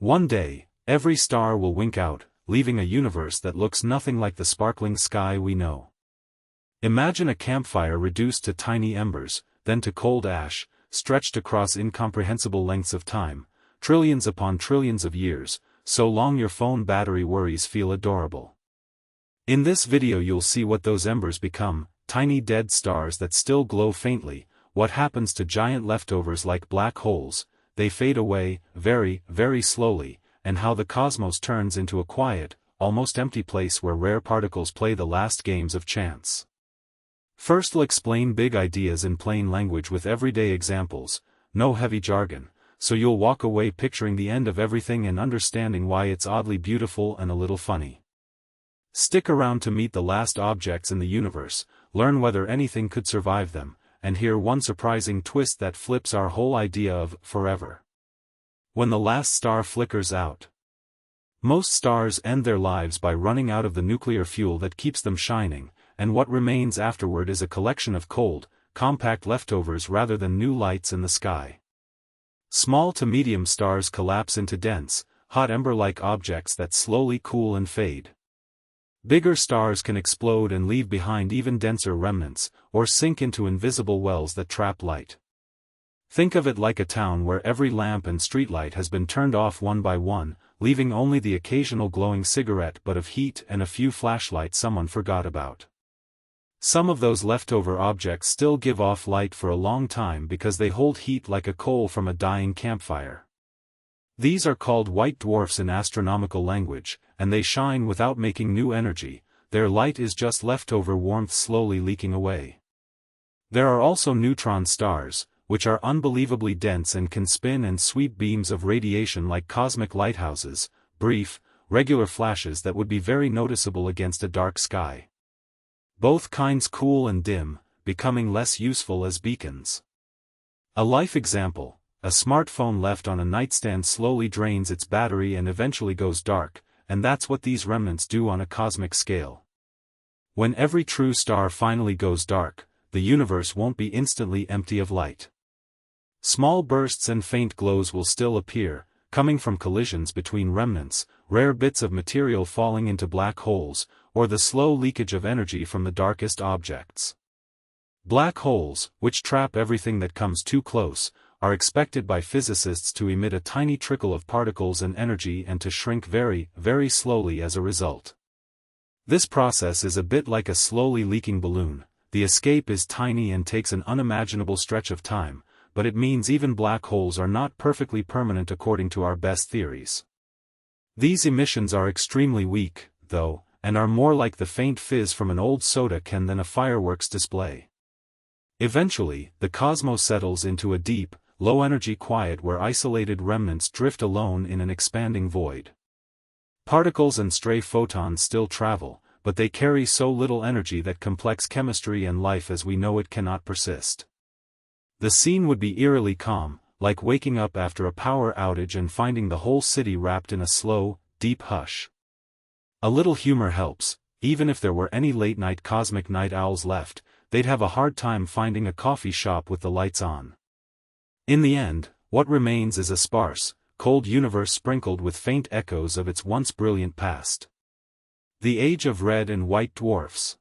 One day, every star will wink out, leaving a universe that looks nothing like the sparkling sky we know. Imagine a campfire reduced to tiny embers, then to cold ash, stretched across incomprehensible lengths of time, trillions upon trillions of years, so long your phone battery worries feel adorable. In this video you'll see what those embers become, tiny dead stars that still glow faintly, what happens to giant leftovers like black holes, they fade away, very, very slowly, and how the cosmos turns into a quiet, almost empty place where rare particles play the last games of chance. First we'll explain big ideas in plain language with everyday examples, no heavy jargon, so you'll walk away picturing the end of everything and understanding why it's oddly beautiful and a little funny. Stick around to meet the last objects in the universe, learn whether anything could survive them, and hear one surprising twist that flips our whole idea of forever. When the last star flickers out. Most stars end their lives by running out of the nuclear fuel that keeps them shining, and what remains afterward is a collection of cold, compact leftovers rather than new lights in the sky. Small to medium stars collapse into dense, hot ember-like objects that slowly cool and fade. Bigger stars can explode and leave behind even denser remnants, or sink into invisible wells that trap light. Think of it like a town where every lamp and streetlight has been turned off one by one, leaving only the occasional glowing cigarette butt of heat and a few flashlights someone forgot about. Some of those leftover objects still give off light for a long time because they hold heat like a coal from a dying campfire. These are called white dwarfs in astronomical language, and they shine without making new energy, their light is just leftover warmth slowly leaking away. There are also neutron stars, which are unbelievably dense and can spin and sweep beams of radiation like cosmic lighthouses, brief, regular flashes that would be very noticeable against a dark sky. Both kinds cool and dim, becoming less useful as beacons. A life example, a smartphone left on a nightstand slowly drains its battery and eventually goes dark, and that's what these remnants do on a cosmic scale. When every true star finally goes dark, the universe won't be instantly empty of light. Small bursts and faint glows will still appear, coming from collisions between remnants, rare bits of material falling into black holes, or the slow leakage of energy from the darkest objects. Black holes, which trap everything that comes too close, are expected by physicists to emit a tiny trickle of particles and energy and to shrink very, very slowly as a result. This process is a bit like a slowly leaking balloon. The escape is tiny and takes an unimaginable stretch of time, but it means even black holes are not perfectly permanent according to our best theories. These emissions are extremely weak, though, and are more like the faint fizz from an old soda can than a fireworks display. Eventually, the cosmos settles into a deep, low-energy quiet where isolated remnants drift alone in an expanding void. Particles and stray photons still travel, but they carry so little energy that complex chemistry and life as we know it cannot persist. The scene would be eerily calm, like waking up after a power outage and finding the whole city wrapped in a slow, deep hush. A little humor helps. Even if there were any late-night cosmic night owls left, they'd have a hard time finding a coffee shop with the lights on. In the end, what remains is a sparse, cold universe sprinkled with faint echoes of its once brilliant past. The age of red and white dwarfs.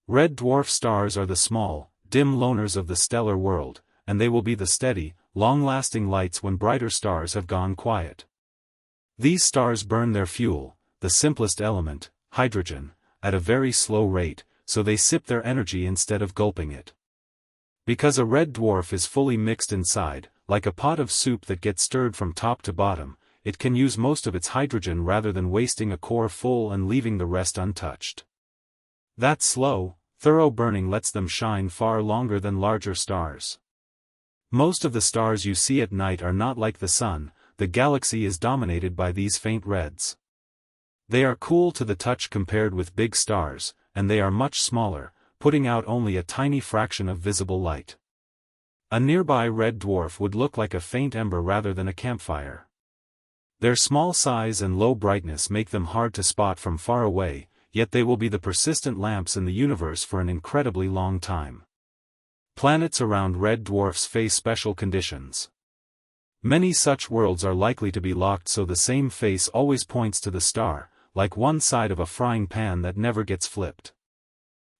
Red dwarf stars are the small, dim loners of the stellar world, and they will be the steady, long-lasting lights when brighter stars have gone quiet. These stars burn their fuel, the simplest element, hydrogen, at a very slow rate, so they sip their energy instead of gulping it. Because a red dwarf is fully mixed inside, like a pot of soup that gets stirred from top to bottom, it can use most of its hydrogen rather than wasting a core full and leaving the rest untouched. That slow, thorough burning lets them shine far longer than larger stars. Most of the stars you see at night are not like the sun. The galaxy is dominated by these faint reds. They are cool to the touch compared with big stars, and they are much smaller, putting out only a tiny fraction of visible light. A nearby red dwarf would look like a faint ember rather than a campfire. Their small size and low brightness make them hard to spot from far away, yet they will be the persistent lamps in the universe for an incredibly long time. Planets around red dwarfs face special conditions. Many such worlds are likely to be locked, so the same face always points to the star, like one side of a frying pan that never gets flipped.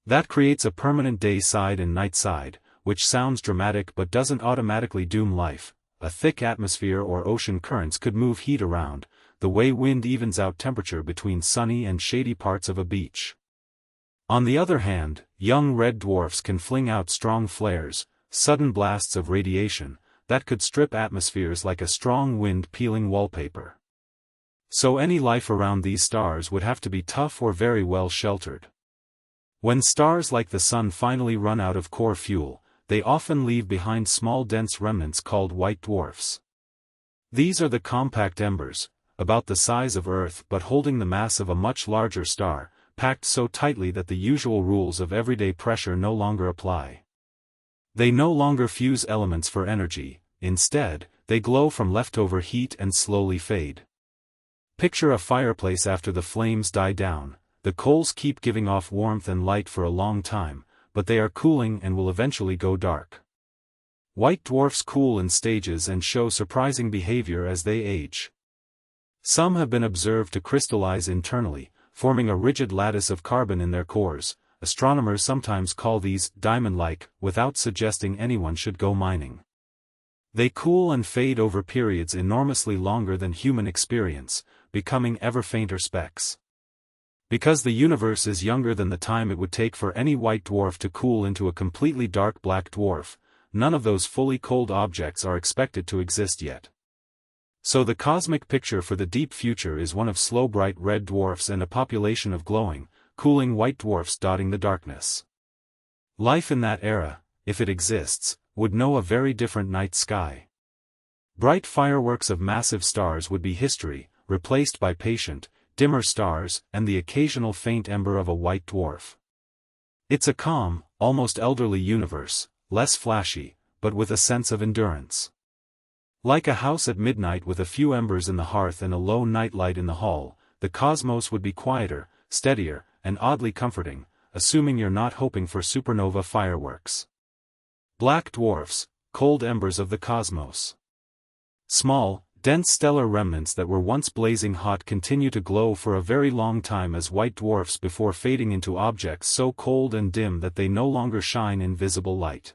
That creates a permanent day side and night side, which sounds dramatic but doesn't automatically doom life. A thick atmosphere or ocean currents could move heat around, the way wind evens out temperature between sunny and shady parts of a beach. On the other hand, young red dwarfs can fling out strong flares, sudden blasts of radiation, that could strip atmospheres like a strong wind peeling wallpaper. So any life around these stars would have to be tough or very well sheltered. When stars like the Sun finally run out of core fuel, they often leave behind small dense remnants called white dwarfs. These are the compact embers, about the size of Earth but holding the mass of a much larger star, packed so tightly that the usual rules of everyday pressure no longer apply. They no longer fuse elements for energy, instead, they glow from leftover heat and slowly fade. Picture a fireplace after the flames die down. The coals keep giving off warmth and light for a long time, but they are cooling and will eventually go dark. White dwarfs cool in stages and show surprising behavior as they age. Some have been observed to crystallize internally, forming a rigid lattice of carbon in their cores. Astronomers sometimes call these diamond-like, without suggesting anyone should go mining. They cool and fade over periods enormously longer than human experience, becoming ever fainter specks. Because the universe is younger than the time it would take for any white dwarf to cool into a completely dark black dwarf, none of those fully cold objects are expected to exist yet. So the cosmic picture for the deep future is one of slow bright red dwarfs and a population of glowing, cooling white dwarfs dotting the darkness. Life in that era, if it exists, would know a very different night sky. Bright fireworks of massive stars would be history, replaced by patient, dimmer stars, and the occasional faint ember of a white dwarf. It's a calm, almost elderly universe, less flashy, but with a sense of endurance. Like a house at midnight with a few embers in the hearth and a low nightlight in the hall, the cosmos would be quieter, steadier, and oddly comforting, assuming you're not hoping for supernova fireworks. Black dwarfs, cold embers of the cosmos. Small, dense stellar remnants that were once blazing hot continue to glow for a very long time as white dwarfs before fading into objects so cold and dim that they no longer shine in visible light.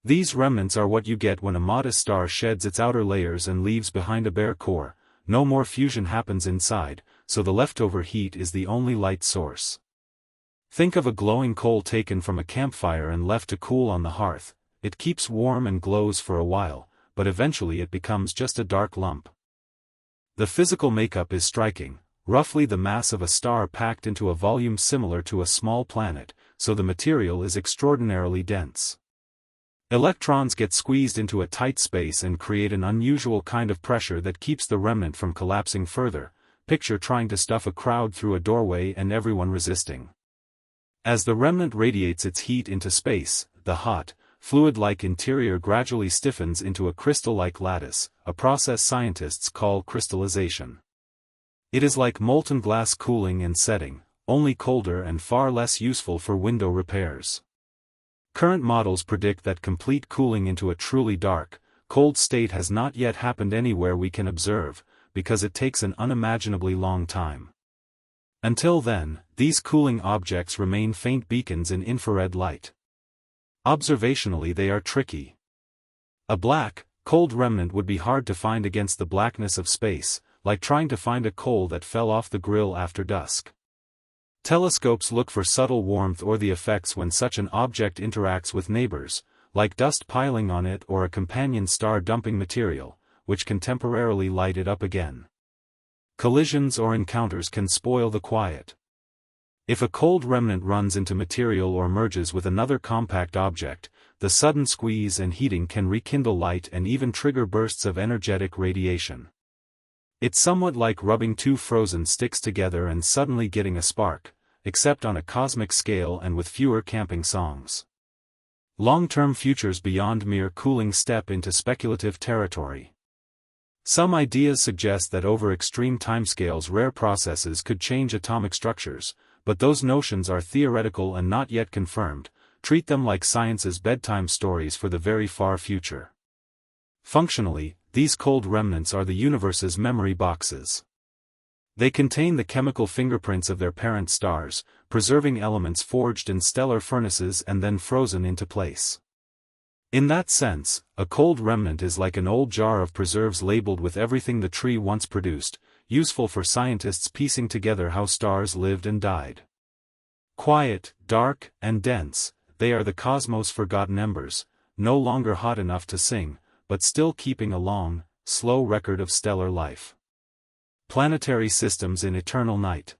These remnants are what you get when a modest star sheds its outer layers and leaves behind a bare core. No more fusion happens inside, so the leftover heat is the only light source. Think of a glowing coal taken from a campfire and left to cool on the hearth. It keeps warm and glows for a while, but eventually it becomes just a dark lump. The physical makeup is striking, roughly the mass of a star packed into a volume similar to a small planet, so the material is extraordinarily dense. Electrons get squeezed into a tight space and create an unusual kind of pressure that keeps the remnant from collapsing further. Picture trying to stuff a crowd through a doorway and everyone resisting. As the remnant radiates its heat into space, the hot, fluid-like interior gradually stiffens into a crystal-like lattice, a process scientists call crystallization. It is like molten glass cooling and setting, only colder and far less useful for window repairs. Current models predict that complete cooling into a truly dark, cold state has not yet happened anywhere we can observe, because it takes an unimaginably long time. Until then, these cooling objects remain faint beacons in infrared light. Observationally they are tricky. A black, cold remnant would be hard to find against the blackness of space, like trying to find a coal that fell off the grill after dusk. Telescopes look for subtle warmth or the effects when such an object interacts with neighbors, like dust piling on it or a companion star dumping material, which can temporarily light it up again. Collisions or encounters can spoil the quiet. If a cold remnant runs into material or merges with another compact object, the sudden squeeze and heating can rekindle light and even trigger bursts of energetic radiation. It's somewhat like rubbing two frozen sticks together and suddenly getting a spark, except on a cosmic scale and with fewer camping songs. Long-term futures beyond mere cooling step into speculative territory. Some ideas suggest that over extreme timescales rare processes could change atomic structures, but those notions are theoretical and not yet confirmed. Treat them like science's bedtime stories for the very far future. Functionally, these cold remnants are the universe's memory boxes. They contain the chemical fingerprints of their parent stars, preserving elements forged in stellar furnaces and then frozen into place. In that sense, a cold remnant is like an old jar of preserves labeled with everything the tree once produced, useful for scientists piecing together how stars lived and died. Quiet, dark, and dense, they are the cosmos' forgotten embers, no longer hot enough to sing, but still keeping a long, slow record of stellar life. Planetary systems in eternal night.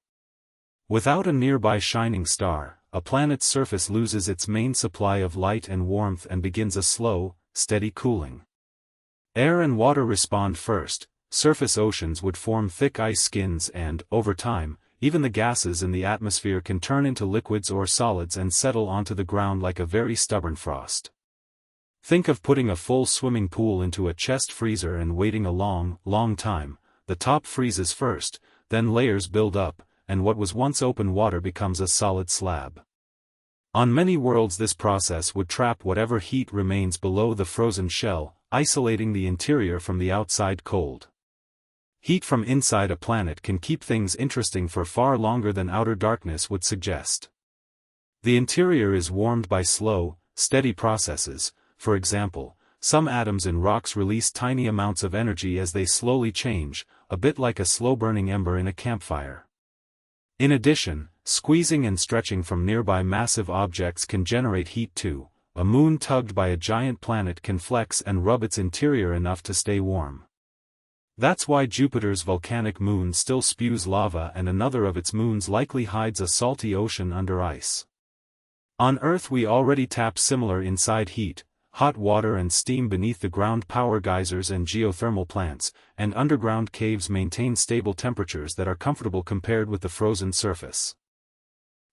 Without a nearby shining star, a planet's surface loses its main supply of light and warmth and begins a slow, steady cooling. Air and water respond first. Surface oceans would form thick ice skins and, over time, even the gases in the atmosphere can turn into liquids or solids and settle onto the ground like a very stubborn frost. Think of putting a full swimming pool into a chest freezer and waiting a long, long time. The top freezes first, then layers build up, and what was once open water becomes a solid slab. On many worlds this process would trap whatever heat remains below the frozen shell, isolating the interior from the outside cold. Heat from inside a planet can keep things interesting for far longer than outer darkness would suggest. The interior is warmed by slow, steady processes. For example, some atoms in rocks release tiny amounts of energy as they slowly change, a bit like a slow-burning ember in a campfire. In addition, squeezing and stretching from nearby massive objects can generate heat too. A moon tugged by a giant planet can flex and rub its interior enough to stay warm. That's why Jupiter's volcanic moon still spews lava and another of its moons likely hides a salty ocean under ice. On Earth we already tap similar inside heat, hot water and steam beneath the ground power geysers and geothermal plants, and underground caves maintain stable temperatures that are comfortable compared with the frozen surface.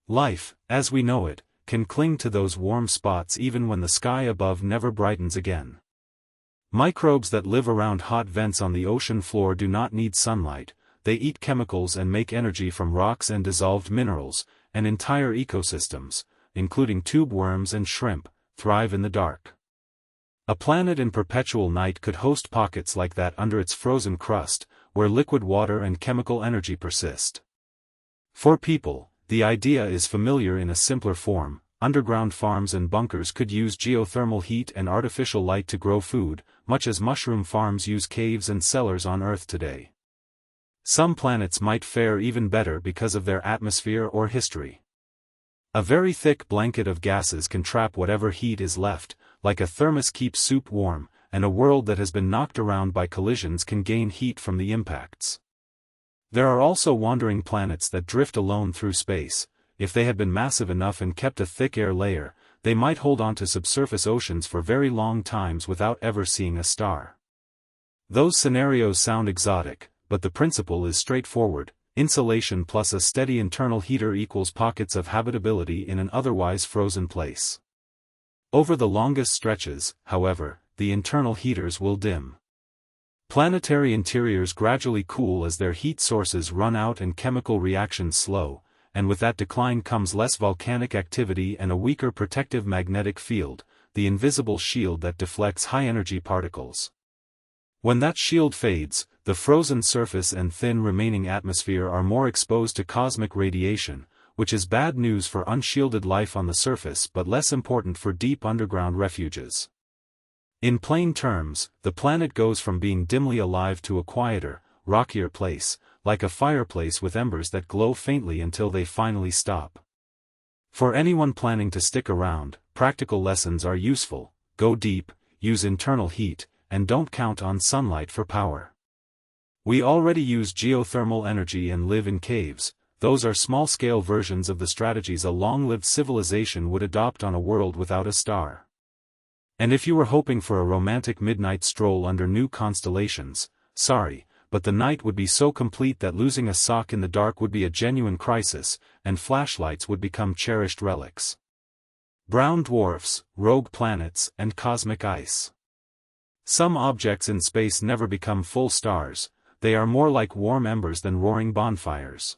Life, as we know it, can cling to those warm spots even when the sky above never brightens again. Microbes that live around hot vents on the ocean floor do not need sunlight, they eat chemicals and make energy from rocks and dissolved minerals, and entire ecosystems, including tube worms and shrimp, thrive in the dark. A planet in perpetual night could host pockets like that under its frozen crust, where liquid water and chemical energy persist. For people, the idea is familiar in a simpler form. Underground farms and bunkers could use geothermal heat and artificial light to grow food, much as mushroom farms use caves and cellars on Earth today. Some planets might fare even better because of their atmosphere or history. A very thick blanket of gases can trap whatever heat is left, like a thermos keeps soup warm, and a world that has been knocked around by collisions can gain heat from the impacts. There are also wandering planets that drift alone through space. If they had been massive enough and kept a thick air layer, they might hold on to subsurface oceans for very long times without ever seeing a star. Those scenarios sound exotic, but the principle is straightforward. Insulation plus a steady internal heater equals pockets of habitability in an otherwise frozen place. Over the longest stretches, however, the internal heaters will dim. Planetary interiors gradually cool as their heat sources run out and chemical reactions slow, and with that decline comes less volcanic activity and a weaker protective magnetic field, the invisible shield that deflects high-energy particles. When that shield fades, the frozen surface and thin remaining atmosphere are more exposed to cosmic radiation, which is bad news for unshielded life on the surface but less important for deep underground refuges. In plain terms, the planet goes from being dimly alive to a quieter, rockier place, like a fireplace with embers that glow faintly until they finally stop. For anyone planning to stick around, practical lessons are useful: go deep, use internal heat, and don't count on sunlight for power. We already use geothermal energy and live in caves. Those are small-scale versions of the strategies a long-lived civilization would adopt on a world without a star. And if you were hoping for a romantic midnight stroll under new constellations, sorry, but the night would be so complete that losing a sock in the dark would be a genuine crisis, and flashlights would become cherished relics. Brown dwarfs, rogue planets, and cosmic ice. Some objects in space never become full stars, they are more like warm embers than roaring bonfires.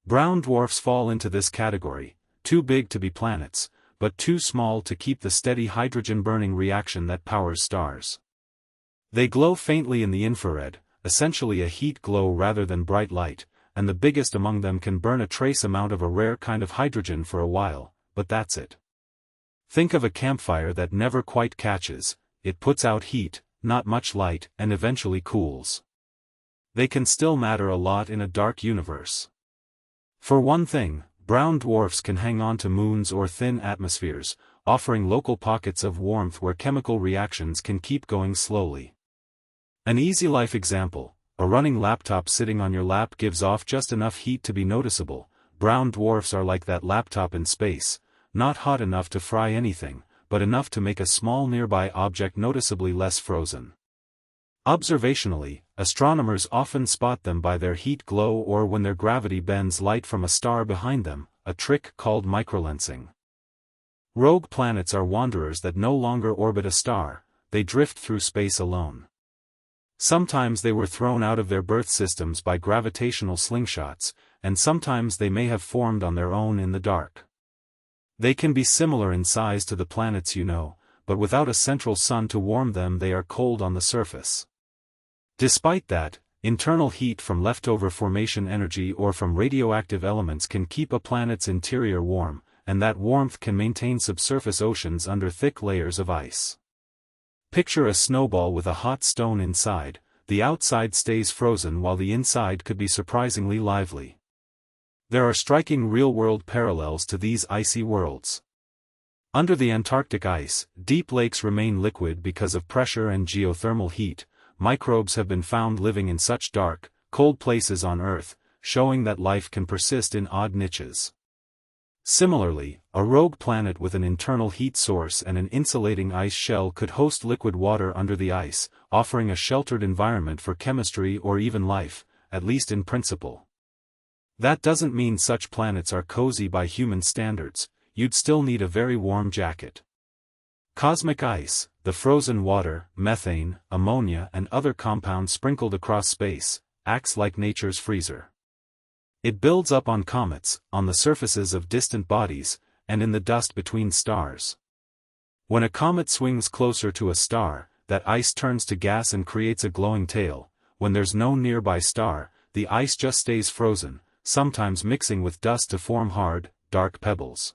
Brown dwarfs fall into this category, too big to be planets, but too small to keep the steady hydrogen-burning reaction that powers stars. They glow faintly in the infrared, essentially a heat glow rather than bright light, and the biggest among them can burn a trace amount of a rare kind of hydrogen for a while, but that's it. Think of a campfire that never quite catches, it puts out heat, not much light, and eventually cools. They can still matter a lot in a dark universe. For one thing, brown dwarfs can hang on to moons or thin atmospheres, offering local pockets of warmth where chemical reactions can keep going slowly. An easy life example: a running laptop sitting on your lap gives off just enough heat to be noticeable. Brown dwarfs are like that laptop in space, not hot enough to fry anything, but enough to make a small nearby object noticeably less frozen. Observationally, astronomers often spot them by their heat glow or when their gravity bends light from a star behind them, a trick called microlensing. Rogue planets are wanderers that no longer orbit a star, they drift through space alone. Sometimes they were thrown out of their birth systems by gravitational slingshots, and sometimes they may have formed on their own in the dark. They can be similar in size to the planets you know, but without a central sun to warm them they are cold on the surface. Despite that, internal heat from leftover formation energy or from radioactive elements can keep a planet's interior warm, and that warmth can maintain subsurface oceans under thick layers of ice. Picture a snowball with a hot stone inside, the outside stays frozen while the inside could be surprisingly lively. There are striking real-world parallels to these icy worlds. Under the Antarctic ice, deep lakes remain liquid because of pressure and geothermal heat. Microbes have been found living in such dark, cold places on Earth, showing that life can persist in odd niches. Similarly, a rogue planet with an internal heat source and an insulating ice shell could host liquid water under the ice, offering a sheltered environment for chemistry or even life, at least in principle. That doesn't mean such planets are cozy by human standards, you'd still need a very warm jacket. Cosmic ice, the frozen water, methane, ammonia and other compounds sprinkled across space, acts like nature's freezer. It builds up on comets, on the surfaces of distant bodies, and in the dust between stars. When a comet swings closer to a star, that ice turns to gas and creates a glowing tail. When there's no nearby star, the ice just stays frozen, sometimes mixing with dust to form hard, dark pebbles.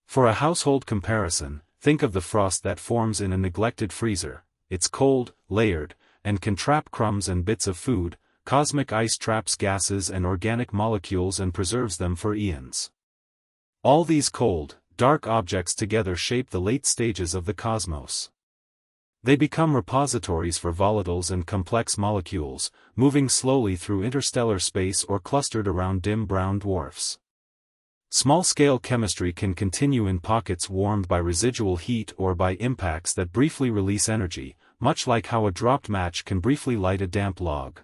For a household comparison, think of the frost that forms in a neglected freezer. It's cold, layered, and can trap crumbs and bits of food. Cosmic ice traps gases and organic molecules and preserves them for eons. All these cold, dark objects together shape the late stages of the cosmos. They become repositories for volatiles and complex molecules, moving slowly through interstellar space or clustered around dim brown dwarfs. Small-scale chemistry can continue in pockets warmed by residual heat or by impacts that briefly release energy, much like how a dropped match can briefly light a damp log.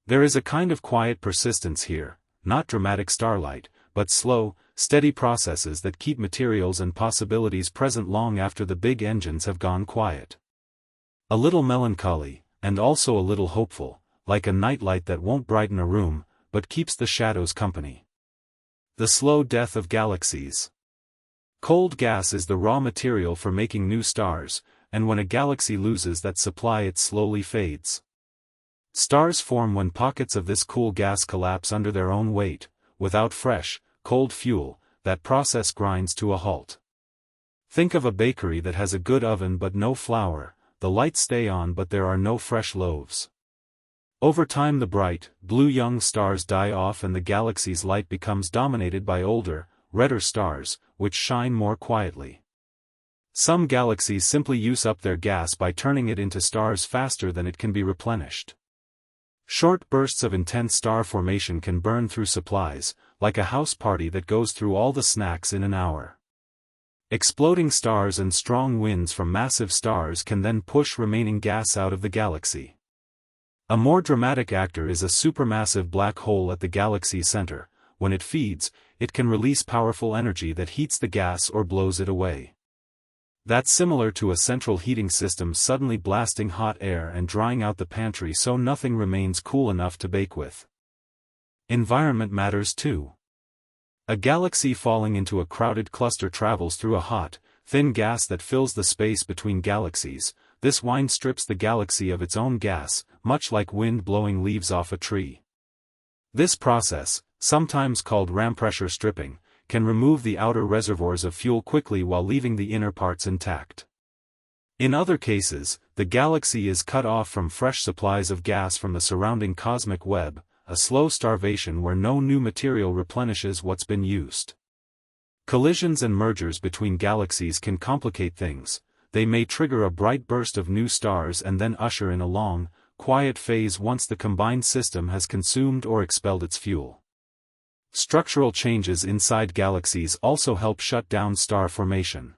There is a kind of quiet persistence here, not dramatic starlight, but slow, steady processes that keep materials and possibilities present long after the big engines have gone quiet. A little melancholy, and also a little hopeful, like a nightlight that won't brighten a room, but keeps the shadows company. The slow death of galaxies. Cold gas is the raw material for making new stars, and when a galaxy loses that supply it slowly fades. Stars form when pockets of this cool gas collapse under their own weight. Without fresh, cold fuel, that process grinds to a halt. Think of a bakery that has a good oven but no flour, the lights stay on but there are no fresh loaves. Over time the bright, blue young stars die off and the galaxy's light becomes dominated by older, redder stars, which shine more quietly. Some galaxies simply use up their gas by turning it into stars faster than it can be replenished. Short bursts of intense star formation can burn through supplies, like a house party that goes through all the snacks in an hour. Exploding stars and strong winds from massive stars can then push remaining gas out of the galaxy. A more dramatic actor is a supermassive black hole at the galaxy's center. When it feeds, it can release powerful energy that heats the gas or blows it away. That's similar to a central heating system suddenly blasting hot air and drying out the pantry so nothing remains cool enough to bake with. Environment matters too. A galaxy falling into a crowded cluster travels through a hot, thin gas that fills the space between galaxies. this wind strips the galaxy of its own gas, much like wind blowing leaves off a tree. This process, sometimes called ram pressure stripping, can remove the outer reservoirs of fuel quickly while leaving the inner parts intact. In other cases, the galaxy is cut off from fresh supplies of gas from the surrounding cosmic web, a slow starvation where no new material replenishes what's been used. Collisions and mergers between galaxies can complicate things. They may trigger a bright burst of new stars and then usher in a long, quiet phase once the combined system has consumed or expelled its fuel. Structural changes inside galaxies also help shut down star formation.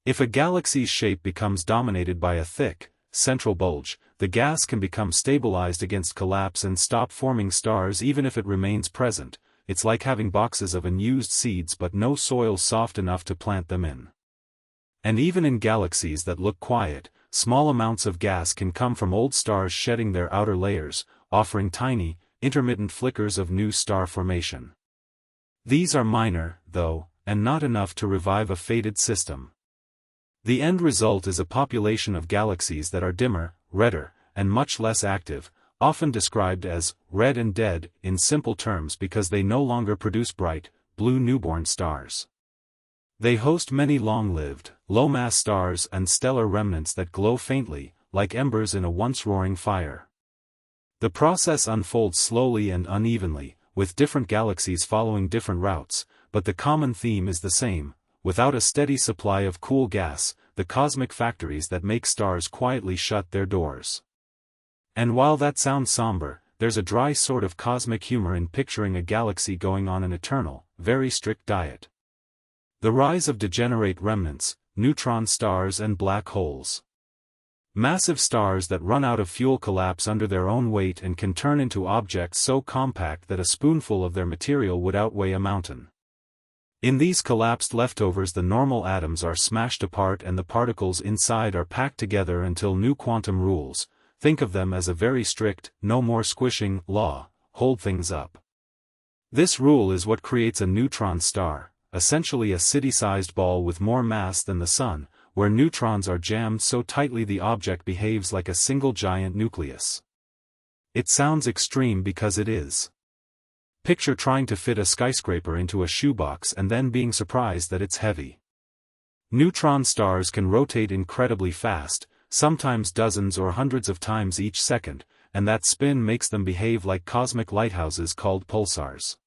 If a galaxy's shape becomes dominated by a thick, central bulge, the gas can become stabilized against collapse and stop forming stars even if it remains present. It's like having boxes of unused seeds but no soil soft enough to plant them in. And even in galaxies that look quiet, small amounts of gas can come from old stars shedding their outer layers, offering tiny, intermittent flickers of new star formation. These are minor, though, and not enough to revive a faded system. The end result is a population of galaxies that are dimmer, redder, and much less active, often described as red and dead in simple terms because they no longer produce bright, blue newborn stars. They host many long-lived, low-mass stars and stellar remnants that glow faintly, like embers in a once-roaring fire. The process unfolds slowly and unevenly, with different galaxies following different routes, but the common theme is the same: without a steady supply of cool gas, the cosmic factories that make stars quietly shut their doors. And while that sounds somber, there's a dry sort of cosmic humor in picturing a galaxy going on an eternal, very strict diet. The rise of degenerate remnants, neutron stars and black holes. Massive stars that run out of fuel collapse under their own weight and can turn into objects so compact that a spoonful of their material would outweigh a mountain. In these collapsed leftovers, the normal atoms are smashed apart and the particles inside are packed together until new quantum rules, think of them as a very strict, no more squishing, law, hold things up. This rule is what creates a neutron star, essentially a city-sized ball with more mass than the Sun, where neutrons are jammed so tightly the object behaves like a single giant nucleus. It sounds extreme because it is. Picture trying to fit a skyscraper into a shoebox and then being surprised that it's heavy. Neutron stars can rotate incredibly fast, sometimes dozens or hundreds of times each second, and that spin makes them behave like cosmic lighthouses called pulsars.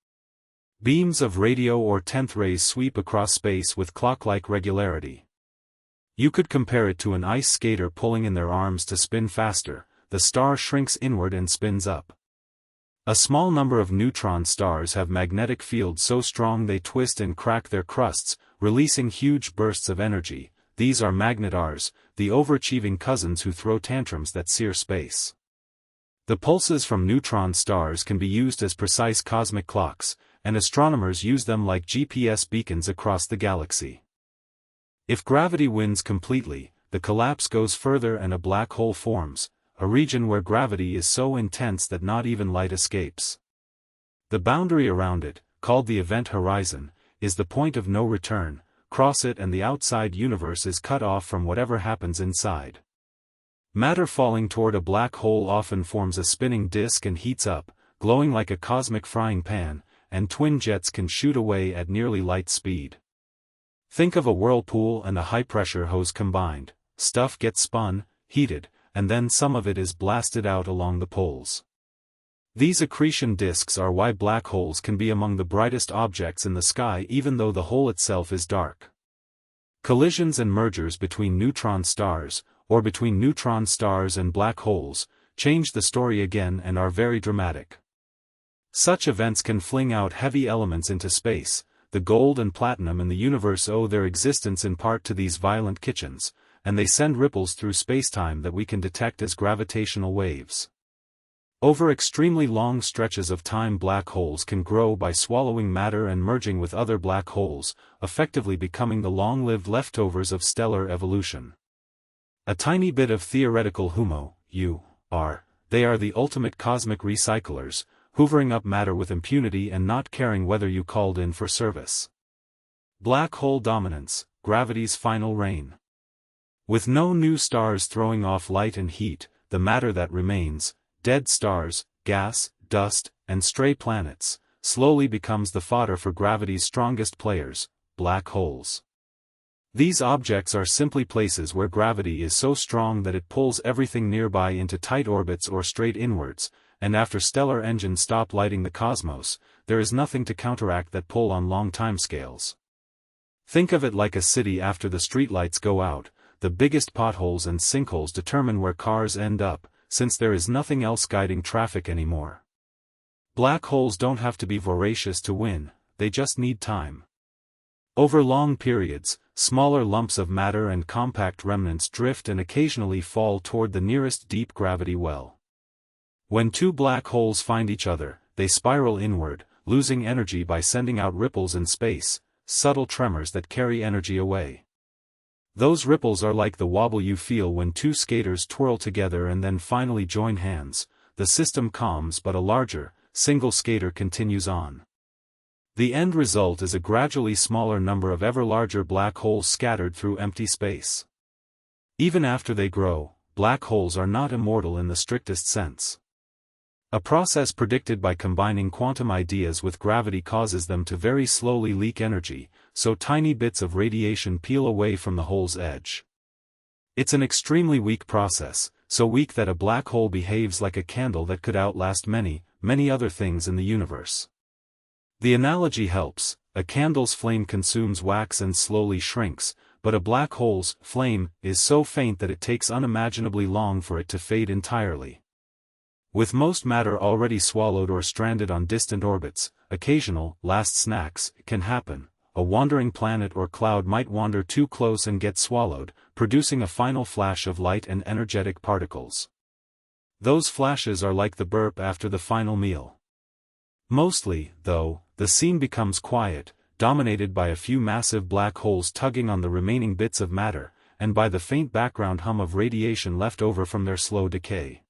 Beams of radio or 10th rays sweep across space with clock-like regularity. You could compare it to an ice skater pulling in their arms to spin faster. The star shrinks inward and spins up. A small number of neutron stars have magnetic fields so strong they twist and crack their crusts, releasing huge bursts of energy. These are magnetars, the overachieving cousins who throw tantrums that sear space. The pulses from neutron stars can be used as precise cosmic clocks, and astronomers use them like GPS beacons across the galaxy. If gravity wins completely, the collapse goes further and a black hole forms, a region where gravity is so intense that not even light escapes. The boundary around it, called the event horizon, is the point of no return. Cross it and the outside universe is cut off from whatever happens inside. Matter falling toward a black hole often forms a spinning disk and heats up, glowing like a cosmic frying pan, and twin jets can shoot away at nearly light speed. Think of a whirlpool and a high-pressure hose combined. Stuff gets spun, heated, and then some of it is blasted out along the poles. These accretion disks are why black holes can be among the brightest objects in the sky even though the hole itself is dark. Collisions and mergers between neutron stars, or between neutron stars and black holes, change the story again and are very dramatic. Such events can fling out heavy elements into space. The gold and platinum in the universe owe their existence in part to these violent kitchens, and they send ripples through spacetime that we can detect as gravitational waves. Over extremely long stretches of time, black holes can grow by swallowing matter and merging with other black holes, effectively becoming the long-lived leftovers of stellar evolution. A tiny bit of theoretical they are the ultimate cosmic recyclers, hoovering up matter with impunity and not caring whether you called in for service. Black hole dominance, gravity's final reign. With no new stars throwing off light and heat, the matter that remains, dead stars, gas, dust, and stray planets, slowly becomes the fodder for gravity's strongest players, black holes. These objects are simply places where gravity is so strong that it pulls everything nearby into tight orbits or straight inwards, and after stellar engines stop lighting the cosmos, there is nothing to counteract that pull on long timescales. Think of it like a city after the streetlights go out. The biggest potholes and sinkholes determine where cars end up, since there is nothing else guiding traffic anymore. Black holes don't have to be voracious to win, they just need time. Over long periods, smaller lumps of matter and compact remnants drift and occasionally fall toward the nearest deep gravity well. When two black holes find each other, they spiral inward, losing energy by sending out ripples in space, subtle tremors that carry energy away. Those ripples are like the wobble you feel when two skaters twirl together and then finally join hands. The system calms, but a larger, single skater continues on. The end result is a gradually smaller number of ever larger black holes scattered through empty space. Even after they grow, black holes are not immortal in the strictest sense. A process predicted by combining quantum ideas with gravity causes them to very slowly leak energy, so tiny bits of radiation peel away from the hole's edge. It's an extremely weak process, so weak that a black hole behaves like a candle that could outlast many, many other things in the universe. The analogy helps: a candle's flame consumes wax and slowly shrinks, but a black hole's flame is so faint that it takes unimaginably long for it to fade entirely. With most matter already swallowed or stranded on distant orbits, occasional last snacks can happen. A wandering planet or cloud might wander too close and get swallowed, producing a final flash of light and energetic particles. Those flashes are like the burp after the final meal. Mostly, though, the scene becomes quiet, dominated by a few massive black holes tugging on the remaining bits of matter, and by the faint background hum of radiation left over from their slow decay.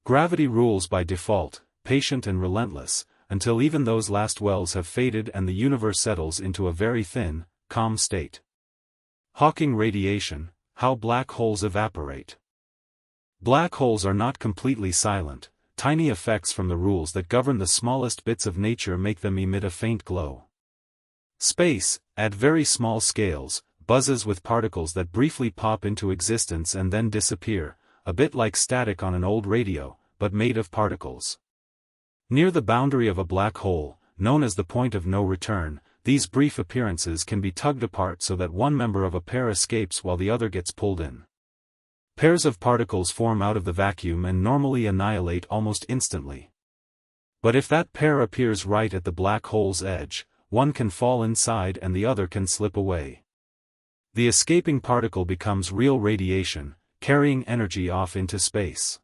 Gravity rules by default, patient and relentless, until even those last wells have faded and the universe settles into a very thin, calm state. Hawking radiation: how black holes evaporate. Black holes are not completely silent. Tiny effects from the rules that govern the smallest bits of nature make them emit a faint glow. Space, at very small scales, buzzes with particles that briefly pop into existence and then disappear, a bit like static on an old radio, but made of particles. Near the boundary of a black hole, known as the point of no return, these brief appearances can be tugged apart so that one member of a pair escapes while the other gets pulled in. Pairs of particles form out of the vacuum and normally annihilate almost instantly. But if that pair appears right at the black hole's edge, one can fall inside and the other can slip away. The escaping particle becomes real radiation, carrying energy off into space.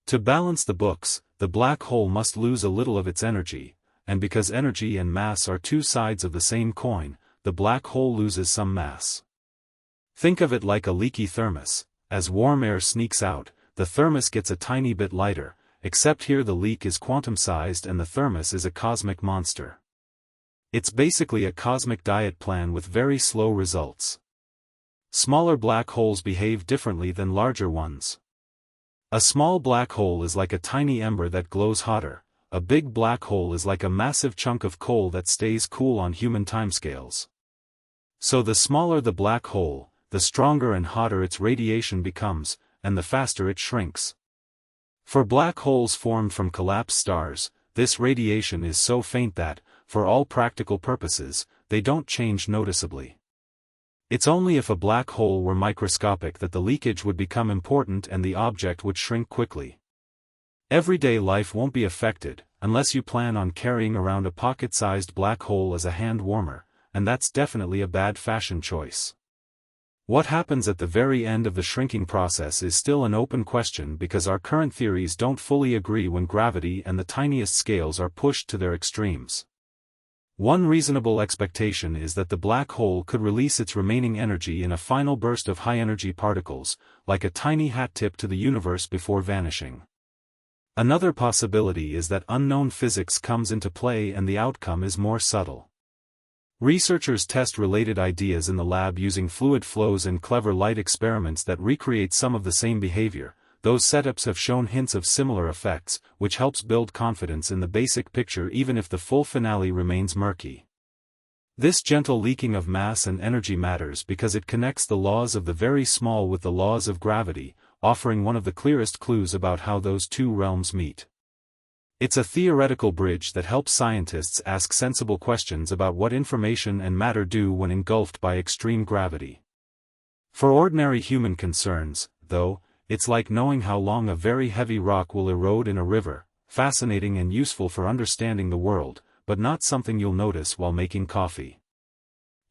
To balance the books, the black hole must lose a little of its energy, and because energy and mass are two sides of the same coin, the black hole loses some mass. Think of it like a leaky thermos. As warm air sneaks out, the thermos gets a tiny bit lighter, except here the leak is quantum-sized and the thermos is a cosmic monster. It's basically a cosmic diet plan with very slow results. Smaller black holes behave differently than larger ones. A small black hole is like a tiny ember that glows hotter. A big black hole is like a massive chunk of coal that stays cool on human timescales. So the smaller the black hole, the stronger and hotter its radiation becomes, and the faster it shrinks. For black holes formed from collapsed stars, this radiation is so faint that, for all practical purposes, they don't change noticeably. It's only if a black hole were microscopic that the leakage would become important and the object would shrink quickly. Everyday life won't be affected, unless you plan on carrying around a pocket-sized black hole as a hand warmer, and that's definitely a bad fashion choice. What happens at the very end of the shrinking process is still an open question because our current theories don't fully agree when gravity and the tiniest scales are pushed to their extremes. One reasonable expectation is that the black hole could release its remaining energy in a final burst of high-energy particles, like a tiny hat tip to the universe before vanishing. Another possibility is that unknown physics comes into play and the outcome is more subtle. Researchers test related ideas in the lab using fluid flows and clever light experiments that recreate some of the same behavior. Those setups have shown hints of similar effects, which helps build confidence in the basic picture even if the full finale remains murky. This gentle leaking of mass and energy matters because it connects the laws of the very small with the laws of gravity, offering one of the clearest clues about how those two realms meet. It's a theoretical bridge that helps scientists ask sensible questions about what information and matter do when engulfed by extreme gravity. For ordinary human concerns, though, it's like knowing how long a very heavy rock will erode in a river, fascinating and useful for understanding the world, but not something you'll notice while making coffee.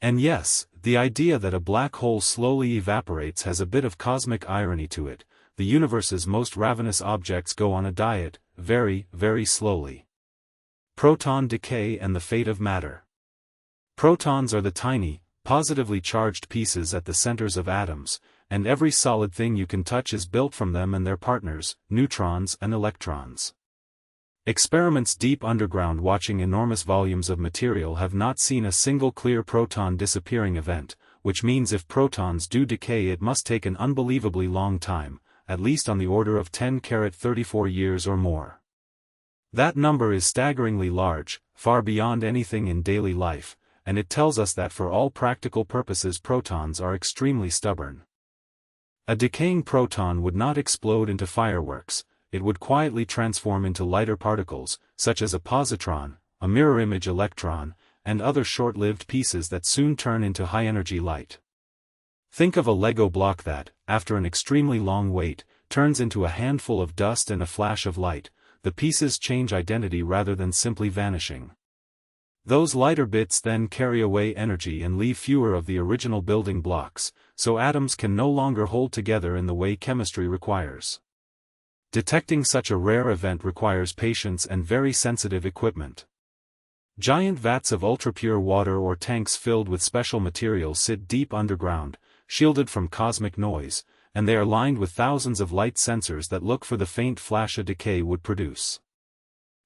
And yes, the idea that a black hole slowly evaporates has a bit of cosmic irony to it. The universe's most ravenous objects go on a diet, very, very slowly. Proton decay and the fate of matter. Protons are the tiny, positively charged pieces at the centers of atoms, and every solid thing you can touch is built from them and their partners, neutrons and electrons. Experiments deep underground watching enormous volumes of material have not seen a single clear proton disappearing event, which means if protons do decay it must take an unbelievably long time, at least on the order of 10⁻34 years or more. That number is staggeringly large, far beyond anything in daily life, and it tells us that for all practical purposes protons are extremely stubborn. A decaying proton would not explode into fireworks, it would quietly transform into lighter particles, such as a positron, a mirror-image electron, and other short-lived pieces that soon turn into high-energy light. Think of a Lego block that, after an extremely long wait, turns into a handful of dust and a flash of light. The pieces change identity rather than simply vanishing. Those lighter bits then carry away energy and leave fewer of the original building blocks, so atoms can no longer hold together in the way chemistry requires. Detecting such a rare event requires patience and very sensitive equipment. Giant vats of ultrapure water or tanks filled with special materials sit deep underground, shielded from cosmic noise, and they are lined with thousands of light sensors that look for the faint flash a decay would produce.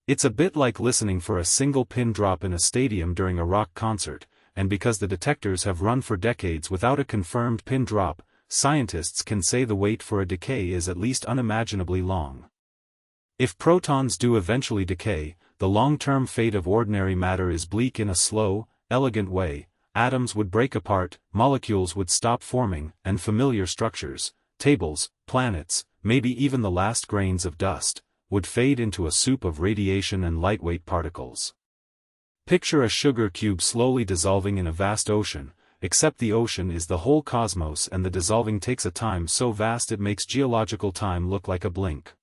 It's a bit like listening for a single pin drop in a stadium during a rock concert, and because the detectors have run for decades without a confirmed pin drop, scientists can say the wait for a decay is at least unimaginably long. If protons do eventually decay, the long-term fate of ordinary matter is bleak in a slow, elegant way. Atoms would break apart, molecules would stop forming, and familiar structures, tables, planets, maybe even the last grains of dust, would fade into a soup of radiation and lightweight particles. Picture a sugar cube slowly dissolving in a vast ocean, except the ocean is the whole cosmos and the dissolving takes a time so vast it makes geological time look like a blink.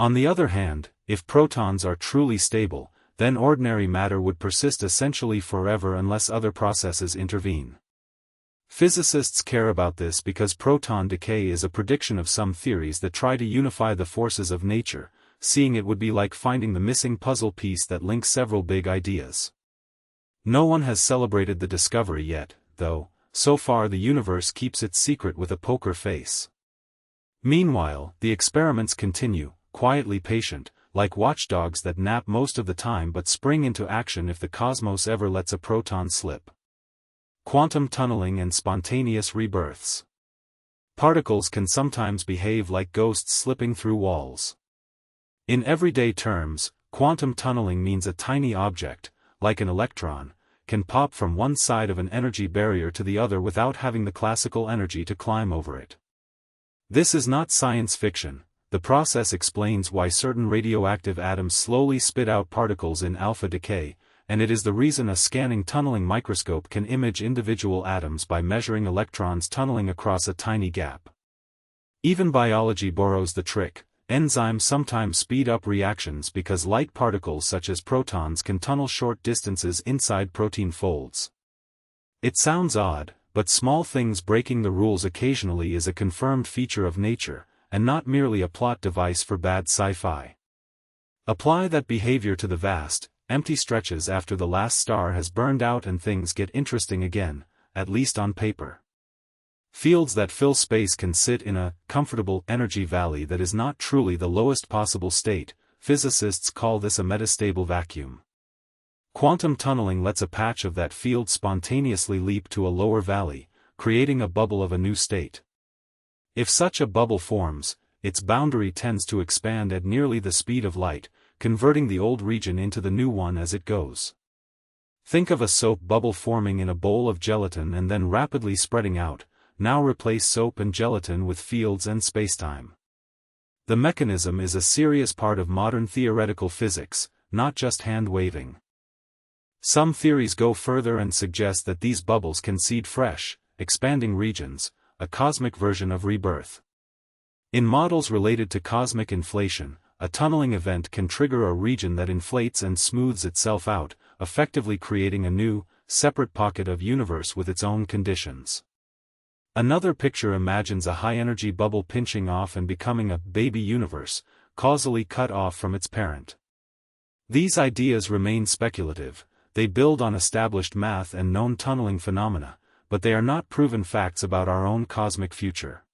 On the other hand, if protons are truly stable, then ordinary matter would persist essentially forever unless other processes intervene. Physicists care about this because proton decay is a prediction of some theories that try to unify the forces of nature. Seeing it would be like finding the missing puzzle piece that links several big ideas. No one has celebrated the discovery yet, though. So far the universe keeps its secret with a poker face. Meanwhile, the experiments continue, quietly patient, like watchdogs that nap most of the time but spring into action if the cosmos ever lets a proton slip. Quantum tunneling and spontaneous rebirths. Particles can sometimes behave like ghosts slipping through walls. In everyday terms, quantum tunneling means a tiny object, like an electron, can pop from one side of an energy barrier to the other without having the classical energy to climb over it. This is not science fiction. The process explains why certain radioactive atoms slowly spit out particles in alpha decay, and it is the reason a scanning tunneling microscope can image individual atoms by measuring electrons tunneling across a tiny gap. Even biology borrows the trick. Enzymes sometimes speed up reactions because light particles such as protons can tunnel short distances inside protein folds. It sounds odd, but small things breaking the rules occasionally is a confirmed feature of nature, and not merely a plot device for bad sci-fi. Apply that behavior to the vast, empty stretches after the last star has burned out and things get interesting again, at least on paper. Fields that fill space can sit in a comfortable energy valley that is not truly the lowest possible state. Physicists call this a metastable vacuum. Quantum tunneling lets a patch of that field spontaneously leap to a lower valley, creating a bubble of a new state. If such a bubble forms, its boundary tends to expand at nearly the speed of light, converting the old region into the new one as it goes. Think of a soap bubble forming in a bowl of gelatin and then rapidly spreading out. Now replace soap and gelatin with fields and spacetime. The mechanism is a serious part of modern theoretical physics, not just hand-waving. Some theories go further and suggest that these bubbles can seed fresh, expanding regions, a cosmic version of rebirth. In models related to cosmic inflation, a tunneling event can trigger a region that inflates and smooths itself out, effectively creating a new, separate pocket of universe with its own conditions. Another picture imagines a high-energy bubble pinching off and becoming a baby universe, causally cut off from its parent. These ideas remain speculative, they build on established math and known tunneling phenomena, but they are not proven facts about our own cosmic future.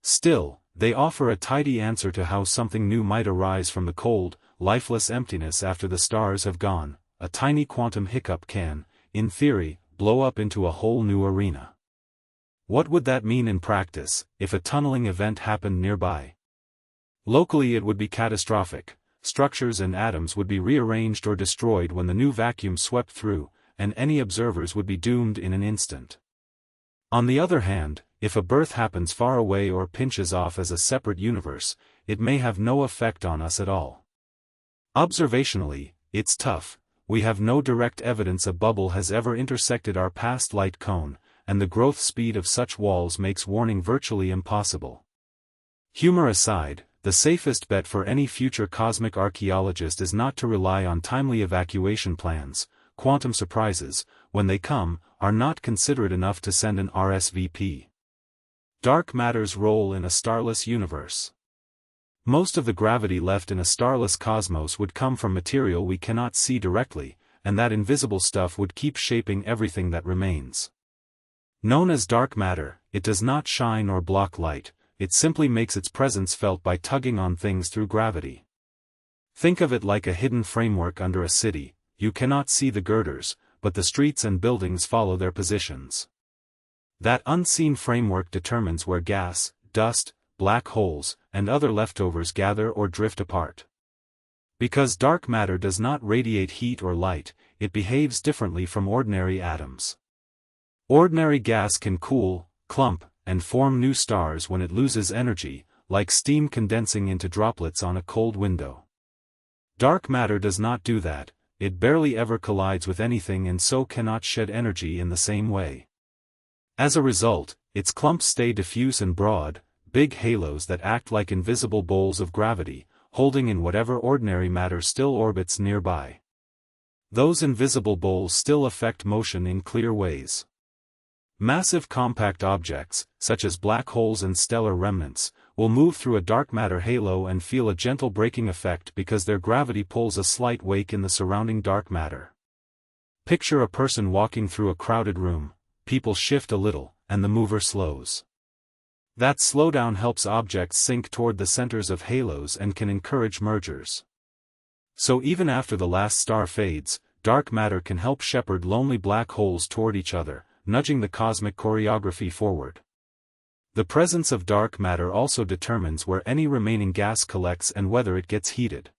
Still, they offer a tidy answer to how something new might arise from the cold, lifeless emptiness after the stars have gone. A tiny quantum hiccup can, in theory, blow up into a whole new arena. What would that mean in practice, if a tunneling event happened nearby? Locally it would be catastrophic. Structures and atoms would be rearranged or destroyed when the new vacuum swept through, and any observers would be doomed in an instant. On the other hand, if a birth happens far away or pinches off as a separate universe, it may have no effect on us at all. Observationally, it's tough. We have no direct evidence a bubble has ever intersected our past light cone, and the growth speed of such walls makes warning virtually impossible. Humor aside, the safest bet for any future cosmic archaeologist is not to rely on timely evacuation plans. Quantum surprises, when they come, are not considerate enough to send an RSVP. Dark matter's role in a starless universe. Most of the gravity left in a starless cosmos would come from material we cannot see directly, and that invisible stuff would keep shaping everything that remains. Known as dark matter, it does not shine or block light, it simply makes its presence felt by tugging on things through gravity. Think of it like a hidden framework under a city. You cannot see the girders, but the streets and buildings follow their positions. That unseen framework determines where gas, dust, black holes, and other leftovers gather or drift apart. Because dark matter does not radiate heat or light, it behaves differently from ordinary atoms. Ordinary gas can cool, clump, and form new stars when it loses energy, like steam condensing into droplets on a cold window. Dark matter does not do that, it barely ever collides with anything and so cannot shed energy in the same way. As a result, its clumps stay diffuse and broad, big halos that act like invisible bowls of gravity, holding in whatever ordinary matter still orbits nearby. Those invisible bowls still affect motion in clear ways. Massive compact objects, such as black holes and stellar remnants, will move through a dark matter halo and feel a gentle braking effect because their gravity pulls a slight wake in the surrounding dark matter. Picture a person walking through a crowded room, people shift a little, and the mover slows. That slowdown helps objects sink toward the centers of halos and can encourage mergers. So even after the last star fades, dark matter can help shepherd lonely black holes toward each other, nudging the cosmic choreography forward. The presence of dark matter also determines where any remaining gas collects and whether it gets heated.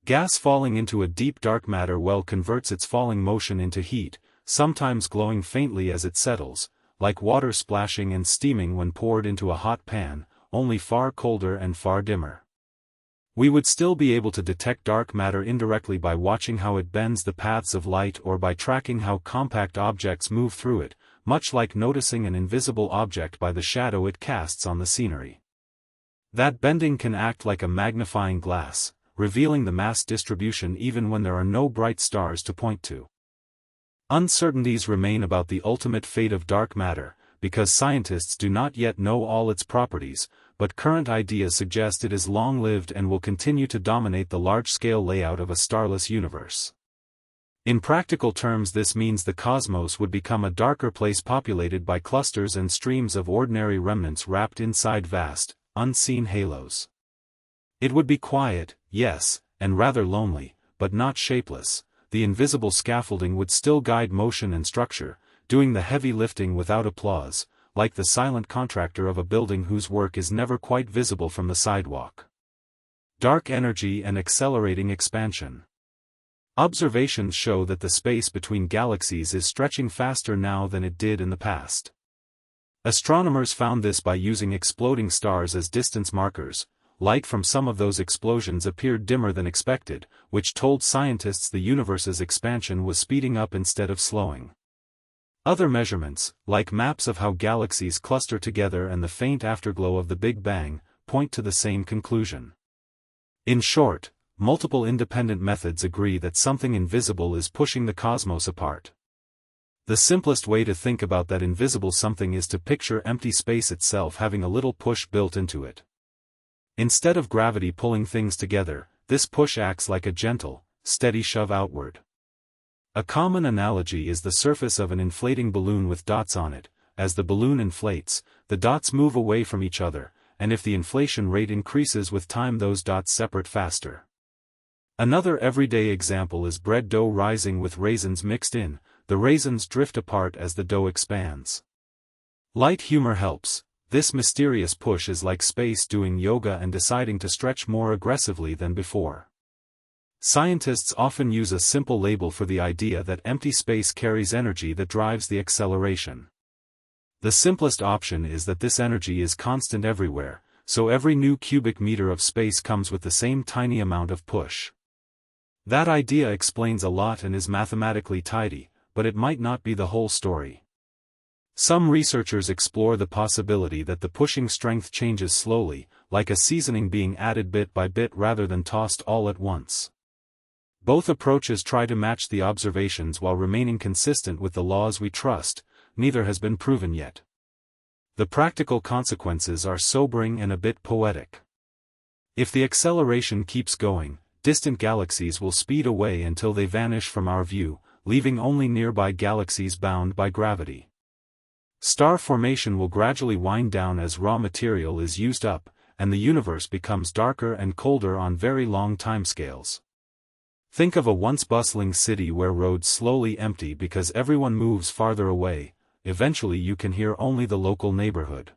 Gas falling into a deep dark matter well converts its falling motion into heat, sometimes glowing faintly as it settles, like water splashing and steaming when poured into a hot pan, only far colder and far dimmer. We would still be able to detect dark matter indirectly by watching how it bends the paths of light or by tracking how compact objects move through it, much like noticing an invisible object by the shadow it casts on the scenery. That bending can act like a magnifying glass, revealing the mass distribution even when there are no bright stars to point to. Uncertainties remain about the ultimate fate of dark matter, because scientists do not yet know all its properties, but current ideas suggest it is long-lived and will continue to dominate the large-scale layout of a starless universe. In practical terms, this means the cosmos would become a darker place populated by clusters and streams of ordinary remnants wrapped inside vast, unseen halos. It would be quiet, yes, and rather lonely, but not shapeless. the invisible scaffolding would still guide motion and structure, doing the heavy lifting without applause, like the silent contractor of a building whose work is never quite visible from the sidewalk. Dark energy and accelerating expansion. Observations show that the space between galaxies is stretching faster now than it did in the past. Astronomers found this by using exploding stars as distance markers. Light from some of those explosions appeared dimmer than expected, which told scientists the universe's expansion was speeding up instead of slowing. Other measurements, like maps of how galaxies cluster together and the faint afterglow of the Big Bang, point to the same conclusion. In short, multiple independent methods agree that something invisible is pushing the cosmos apart. The simplest way to think about that invisible something is to picture empty space itself having a little push built into it. Instead of gravity pulling things together, this push acts like a gentle, steady shove outward. A common analogy is the surface of an inflating balloon with dots on it. As the balloon inflates, the dots move away from each other, and if the inflation rate increases with time, those dots separate faster. Another everyday example is bread dough rising with raisins mixed in. The raisins drift apart as the dough expands. Light humor helps. This mysterious push is like space doing yoga and deciding to stretch more aggressively than before. Scientists often use a simple label for the idea that empty space carries energy that drives the acceleration. The simplest option is that this energy is constant everywhere, so every new cubic meter of space comes with the same tiny amount of push. That idea explains a lot and is mathematically tidy, but it might not be the whole story. Some researchers explore the possibility that the pushing strength changes slowly, like a seasoning being added bit by bit rather than tossed all at once. Both approaches try to match the observations while remaining consistent with the laws we trust. Neither has been proven yet. The practical consequences are sobering and a bit poetic. If the acceleration keeps going, distant galaxies will speed away until they vanish from our view, leaving only nearby galaxies bound by gravity. Star formation will gradually wind down as raw material is used up, and the universe becomes darker and colder on very long timescales. Think of a once bustling city where roads slowly empty because everyone moves farther away. Eventually you can hear only the local neighborhood.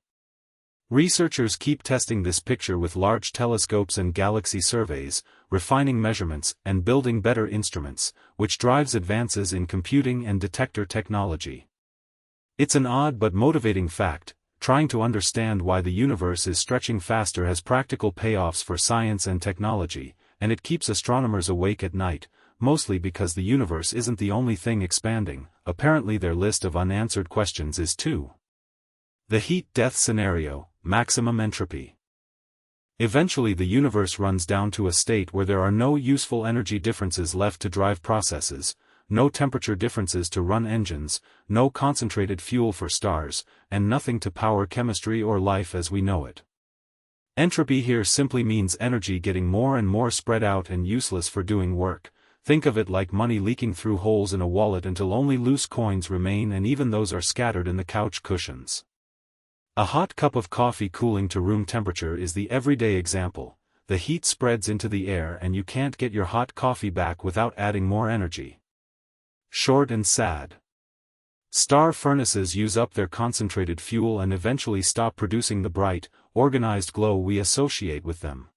Researchers keep testing this picture with large telescopes and galaxy surveys, refining measurements and building better instruments, which drives advances in computing and detector technology. It's an odd but motivating fact. Trying to understand why the universe is stretching faster has practical payoffs for science and technology, and it keeps astronomers awake at night, mostly because the universe isn't the only thing expanding. Apparently their list of unanswered questions is too. The heat-death scenario, maximum entropy. Eventually the universe runs down to a state where there are no useful energy differences left to drive processes, no temperature differences to run engines, no concentrated fuel for stars, and nothing to power chemistry or life as we know it. Entropy here simply means energy getting more and more spread out and useless for doing work. Think of it like money leaking through holes in a wallet until only loose coins remain, and even those are scattered in the couch cushions. A hot cup of coffee cooling to room temperature is the everyday example. The heat spreads into the air and you can't get your hot coffee back without adding more energy. Short and sad. Star furnaces use up their concentrated fuel and eventually stop producing the bright, organized glow we associate with them.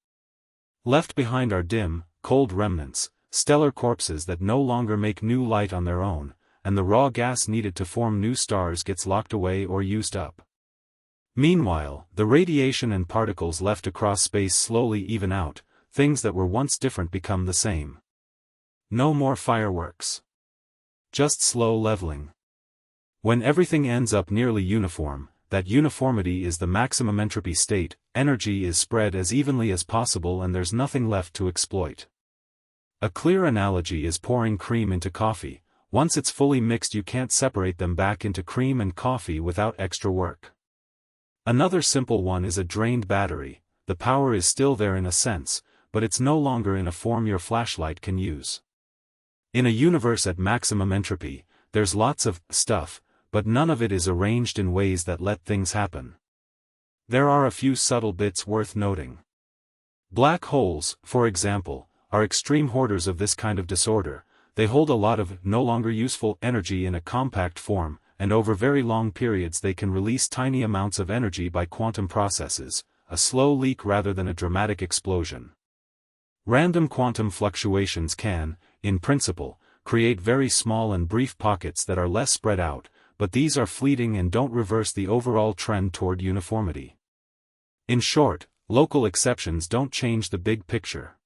Left behind are dim, cold remnants, stellar corpses that no longer make new light on their own, and the raw gas needed to form new stars gets locked away or used up. Meanwhile, the radiation and particles left across space slowly even out. Things that were once different become the same. No more fireworks. Just slow leveling. When everything ends up nearly uniform, that uniformity is the maximum entropy state. Energy is spread as evenly as possible and there's nothing left to exploit. A clear analogy is pouring cream into coffee. Once it's fully mixed you can't separate them back into cream and coffee without extra work. Another simple one is a drained battery. The power is still there in a sense, but it's no longer in a form your flashlight can use. In a universe at maximum entropy, there's lots of stuff, but none of it is arranged in ways that let things happen. There are a few subtle bits worth noting. Black holes, for example, are extreme hoarders of this kind of disorder. they hold a lot of no longer useful energy in a compact form, and over very long periods they can release tiny amounts of energy by quantum processes, a slow leak rather than a dramatic explosion. Random quantum fluctuations can, in principle, create very small and brief pockets that are less spread out, but these are fleeting and don't reverse the overall trend toward uniformity. In short, local exceptions don't change the big picture.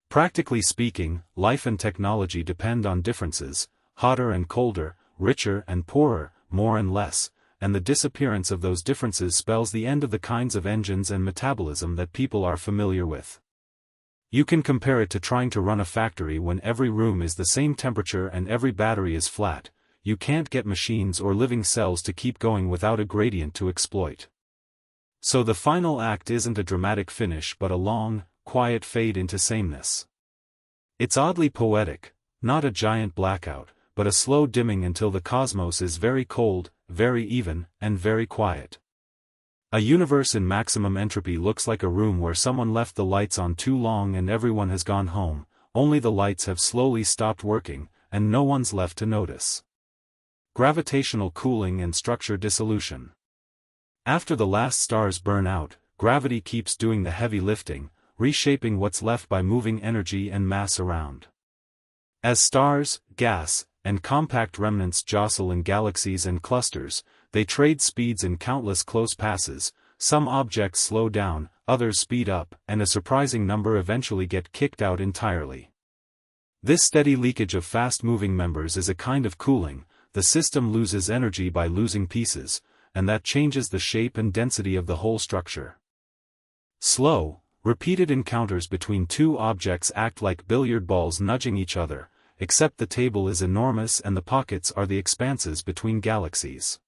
Practically speaking, life and technology depend on differences, hotter and colder, richer and poorer, more and less, and the disappearance of those differences spells the end of the kinds of engines and metabolism that people are familiar with. You can compare it to trying to run a factory when every room is the same temperature and every battery is flat. You can't get machines or living cells to keep going without a gradient to exploit. So the final act isn't a dramatic finish but a long, quiet fade into sameness. It's oddly poetic, not a giant blackout, but a slow dimming until the cosmos is very cold, very even, and very quiet. A universe in maximum entropy looks like a room where someone left the lights on too long and everyone has gone home, only the lights have slowly stopped working, and no one's left to notice. Gravitational cooling and structure dissolution. After the last stars burn out, gravity keeps doing the heavy lifting, reshaping what's left by moving energy and mass around. As stars, gas, and compact remnants jostle in galaxies and clusters, they trade speeds in countless close passes. Some objects slow down, others speed up, and a surprising number eventually get kicked out entirely. This steady leakage of fast-moving members is a kind of cooling. The system loses energy by losing pieces, and that changes the shape and density of the whole structure. Slow, repeated encounters between two objects act like billiard balls nudging each other, except the table is enormous and the pockets are the expanses between galaxies.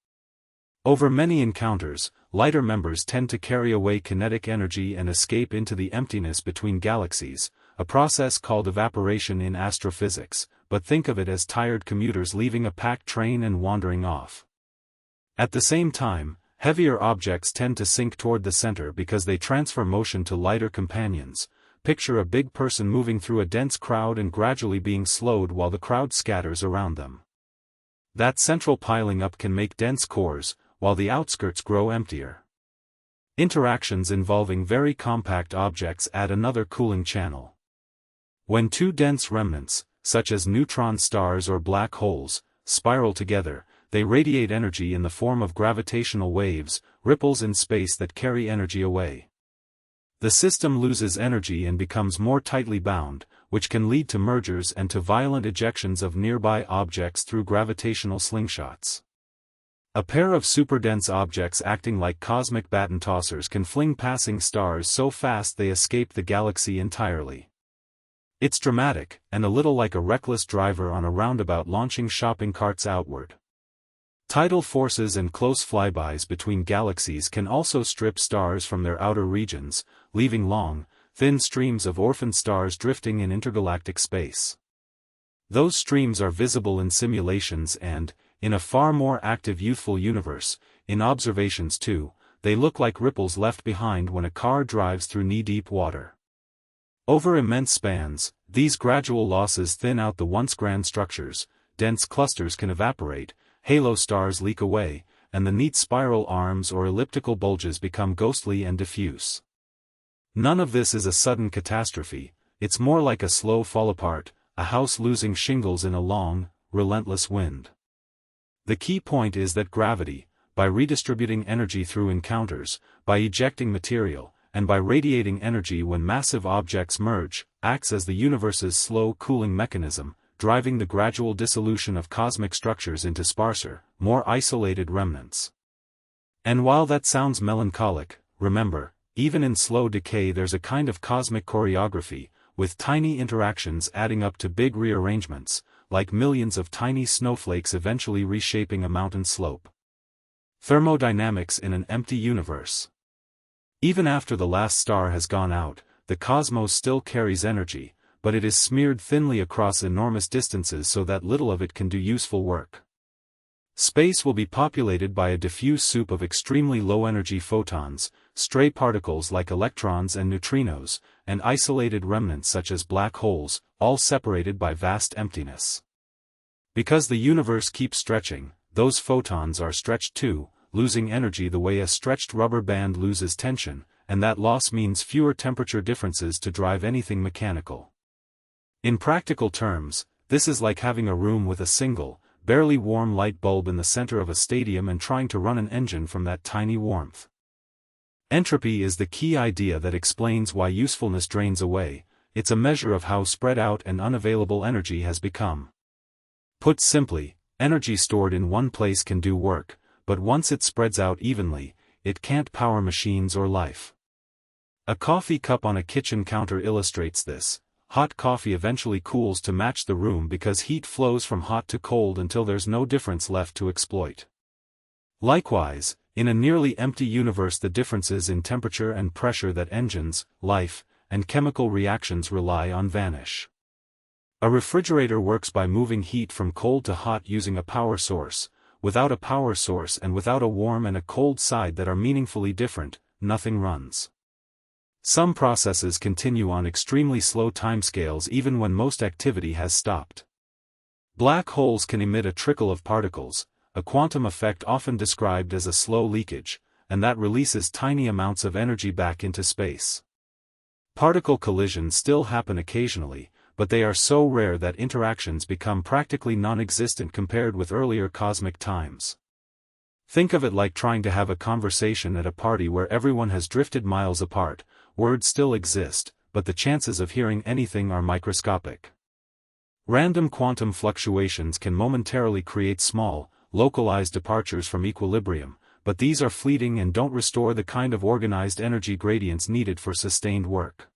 Over many encounters, lighter members tend to carry away kinetic energy and escape into the emptiness between galaxies, a process called evaporation in astrophysics, but think of it as tired commuters leaving a packed train and wandering off. At the same time, heavier objects tend to sink toward the center because they transfer motion to lighter companions. Picture a big person moving through a dense crowd and gradually being slowed while the crowd scatters around them. That central piling up can make dense cores, while the outskirts grow emptier. Interactions involving very compact objects add another cooling channel. When two dense remnants, such as neutron stars or black holes, spiral together, they radiate energy in the form of gravitational waves, ripples in space that carry energy away. The system loses energy and becomes more tightly bound, which can lead to mergers and to violent ejections of nearby objects through gravitational slingshots. A pair of superdense objects acting like cosmic baton tossers can fling passing stars so fast they escape the galaxy entirely. It's dramatic, and a little like a reckless driver on a roundabout launching shopping carts outward. Tidal forces and close flybys between galaxies can also strip stars from their outer regions, leaving long, thin streams of orphan stars drifting in intergalactic space. Those streams are visible in simulations and, in a far more active youthful universe, in observations too, they look like ripples left behind when a car drives through knee-deep water. Over immense spans, these gradual losses thin out the once grand structures, dense clusters can evaporate, halo stars leak away, and the neat spiral arms or elliptical bulges become ghostly and diffuse. None of this is a sudden catastrophe, it's more like a slow fall apart, a house losing shingles in a long, relentless wind. The key point is that gravity, by redistributing energy through encounters, by ejecting material, and by radiating energy when massive objects merge, acts as the universe's slow cooling mechanism, driving the gradual dissolution of cosmic structures into sparser, more isolated remnants. And while that sounds melancholic, remember, even in slow decay there's a kind of cosmic choreography, with tiny interactions adding up to big rearrangements, like millions of tiny snowflakes eventually reshaping a mountain slope. Thermodynamics in an empty universe. Even after the last star has gone out, the cosmos still carries energy, but it is smeared thinly across enormous distances so that little of it can do useful work. Space will be populated by a diffuse soup of extremely low-energy photons, stray particles like electrons and neutrinos, and isolated remnants such as black holes, all separated by vast emptiness. Because the universe keeps stretching, those photons are stretched too, losing energy the way a stretched rubber band loses tension, and that loss means fewer temperature differences to drive anything mechanical. In practical terms, this is like having a room with a single, barely warm light bulb in the center of a stadium and trying to run an engine from that tiny warmth. Entropy is the key idea that explains why usefulness drains away. It's a measure of how spread out and unavailable energy has become. Put simply, energy stored in one place can do work, but once it spreads out evenly, it can't power machines or life. A coffee cup on a kitchen counter illustrates this. Hot coffee eventually cools to match the room because heat flows from hot to cold until there's no difference left to exploit. Likewise, in a nearly empty universe, the differences in temperature and pressure that engines, life, and chemical reactions rely on vanish. A refrigerator works by moving heat from cold to hot using a power source. Without a power source and without a warm and a cold side that are meaningfully different, nothing runs. Some processes continue on extremely slow timescales even when most activity has stopped. Black holes can emit a trickle of particles, a quantum effect often described as a slow leakage, and that releases tiny amounts of energy back into space. Particle collisions still happen occasionally, but they are so rare that interactions become practically non-existent compared with earlier cosmic times. Think of it like trying to have a conversation at a party where everyone has drifted miles apart. Words still exist, but the chances of hearing anything are microscopic. Random quantum fluctuations can momentarily create small, localized departures from equilibrium, but these are fleeting and don't restore the kind of organized energy gradients needed for sustained work.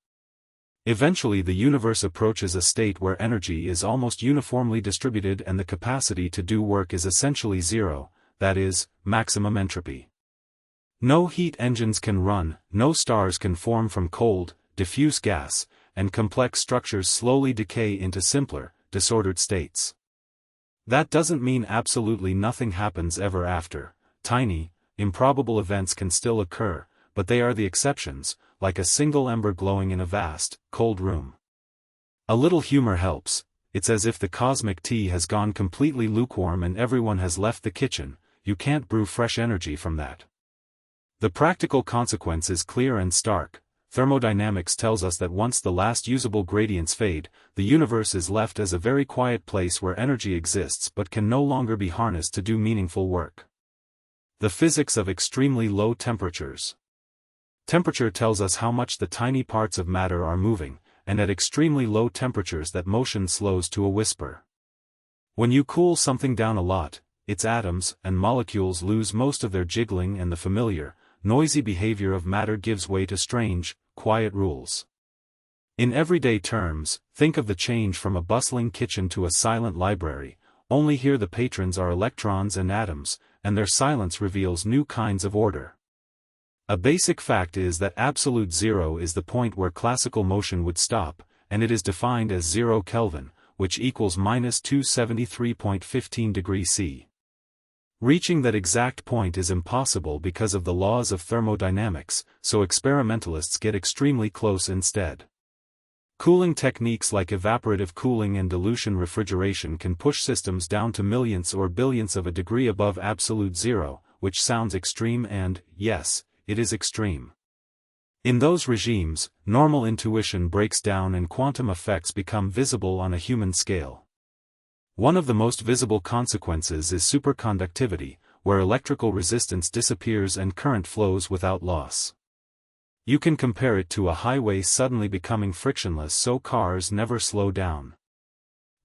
Eventually the universe approaches a state where energy is almost uniformly distributed and the capacity to do work is essentially zero, that is, maximum entropy. No heat engines can run, no stars can form from cold, diffuse gas, and complex structures slowly decay into simpler, disordered states. That doesn't mean absolutely nothing happens ever after. Tiny, improbable events can still occur, but they are the exceptions, like a single ember glowing in a vast, cold room. A little humor helps. It's as if the cosmic tea has gone completely lukewarm and everyone has left the kitchen. You can't brew fresh energy from that. The practical consequence is clear and stark. Thermodynamics tells us that once the last usable gradients fade, the universe is left as a very quiet place where energy exists but can no longer be harnessed to do meaningful work. The physics of extremely low temperatures. Temperature tells us how much the tiny parts of matter are moving, and at extremely low temperatures that motion slows to a whisper. When you cool something down a lot, its atoms and molecules lose most of their jiggling and the familiar, noisy behavior of matter gives way to strange, quiet rules. In everyday terms, think of the change from a bustling kitchen to a silent library. Only here the patrons are electrons and atoms, and their silence reveals new kinds of order. A basic fact is that absolute zero is the point where classical motion would stop, and it is defined as 0 Kelvin, which equals -273.15 degrees C. Reaching that exact point is impossible because of the laws of thermodynamics, so experimentalists get extremely close instead. Cooling techniques like evaporative cooling and dilution refrigeration can push systems down to millionths or billionths of a degree above absolute zero, which sounds extreme and, yes, it is extreme. In those regimes, normal intuition breaks down and quantum effects become visible on a human scale. One of the most visible consequences is superconductivity, where electrical resistance disappears and current flows without loss. You can compare it to a highway suddenly becoming frictionless so cars never slow down.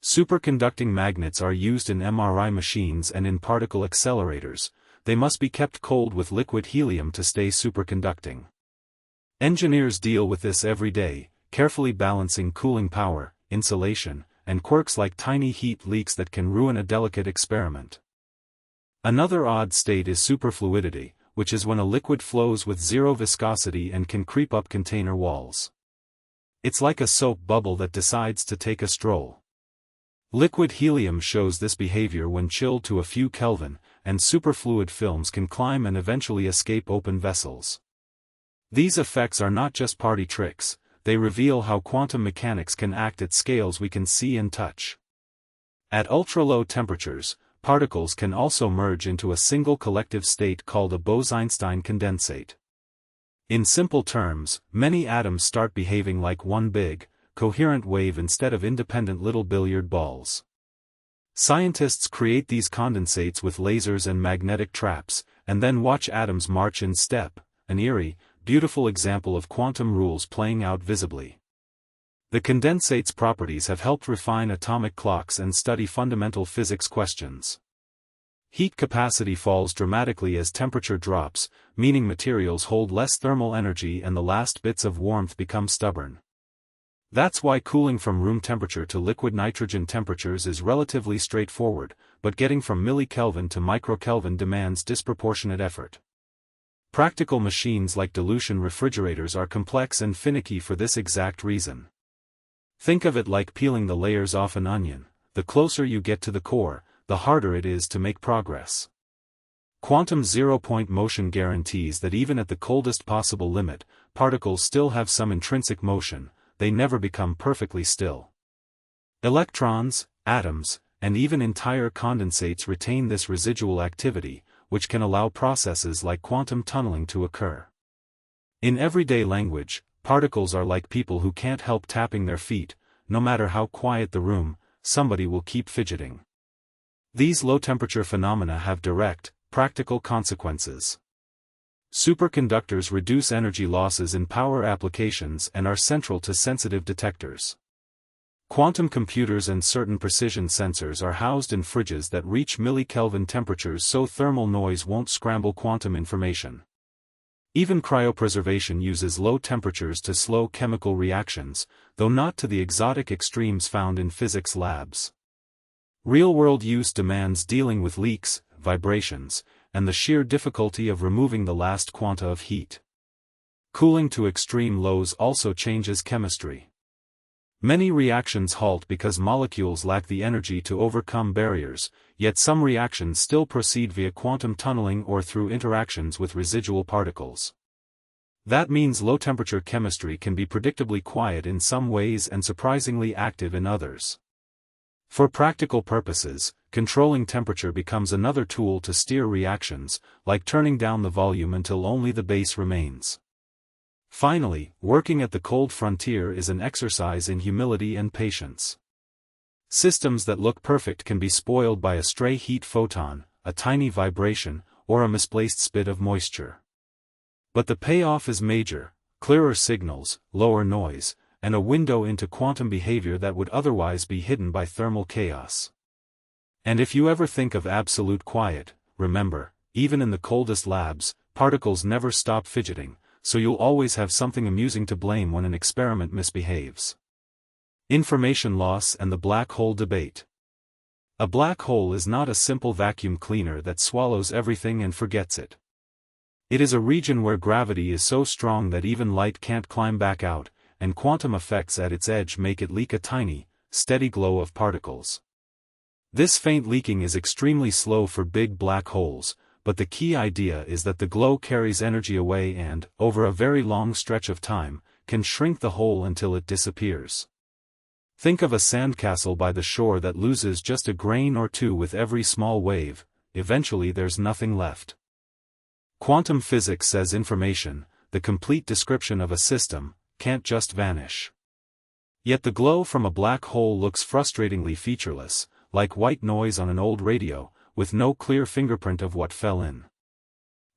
Superconducting magnets are used in MRI machines and in particle accelerators. They must be kept cold with liquid helium to stay superconducting. Engineers deal with this every day, carefully balancing cooling power, insulation, and quirks like tiny heat leaks that can ruin a delicate experiment. Another odd state is superfluidity, which is when a liquid flows with zero viscosity and can creep up container walls. It's like a soap bubble that decides to take a stroll. Liquid helium shows this behavior when chilled to a few Kelvin, and superfluid films can climb and eventually escape open vessels. These effects are not just party tricks, they reveal how quantum mechanics can act at scales we can see and touch. At ultra-low temperatures, particles can also merge into a single collective state called a Bose-Einstein condensate. In simple terms, many atoms start behaving like one big, coherent wave instead of independent little billiard balls. Scientists create these condensates with lasers and magnetic traps, and then watch atoms march in step, an eerie, beautiful example of quantum rules playing out visibly. The condensate's properties have helped refine atomic clocks and study fundamental physics questions. Heat capacity falls dramatically as temperature drops, meaning materials hold less thermal energy and the last bits of warmth become stubborn. That's why cooling from room temperature to liquid nitrogen temperatures is relatively straightforward, but getting from millikelvin to microkelvin demands disproportionate effort. Practical machines like dilution refrigerators are complex and finicky for this exact reason. Think of it like peeling the layers off an onion. The closer you get to the core, the harder it is to make progress. Quantum zero-point motion guarantees that even at the coldest possible limit, particles still have some intrinsic motion. They never become perfectly still. Electrons, atoms, and even entire condensates retain this residual activity, which can allow processes like quantum tunneling to occur. In everyday language, particles are like people who can't help tapping their feet. No matter how quiet the room, somebody will keep fidgeting. These low-temperature phenomena have direct, practical consequences. Superconductors reduce energy losses in power applications and are central to sensitive detectors. Quantum computers and certain precision sensors are housed in fridges that reach millikelvin temperatures so thermal noise won't scramble quantum information. Even cryopreservation uses low temperatures to slow chemical reactions, though not to the exotic extremes found in physics labs. Real-world use demands dealing with leaks, vibrations, and the sheer difficulty of removing the last quanta of heat. Cooling to extreme lows also changes chemistry. Many reactions halt because molecules lack the energy to overcome barriers, yet some reactions still proceed via quantum tunneling or through interactions with residual particles. That means low-temperature chemistry can be predictably quiet in some ways and surprisingly active in others. For practical purposes, controlling temperature becomes another tool to steer reactions, like turning down the volume until only the base remains. Finally, working at the cold frontier is an exercise in humility and patience. Systems that look perfect can be spoiled by a stray heat photon, a tiny vibration, or a misplaced spit of moisture. But the payoff is major: clearer signals, lower noise, and a window into quantum behavior that would otherwise be hidden by thermal chaos. And if you ever think of absolute quiet, remember, even in the coldest labs, particles never stop fidgeting, so you'll always have something amusing to blame when an experiment misbehaves. Information loss and the black hole debate. A black hole is not a simple vacuum cleaner that swallows everything and forgets it. It is a region where gravity is so strong that even light can't climb back out, and quantum effects at its edge make it leak a tiny, steady glow of particles. This faint leaking is extremely slow for big black holes, but the key idea is that the glow carries energy away and, over a very long stretch of time, can shrink the hole until it disappears. Think of a sandcastle by the shore that loses just a grain or two with every small wave. Eventually there's nothing left. Quantum physics says information, the complete description of a system, can't just vanish. Yet the glow from a black hole looks frustratingly featureless, like white noise on an old radio, with no clear fingerprint of what fell in.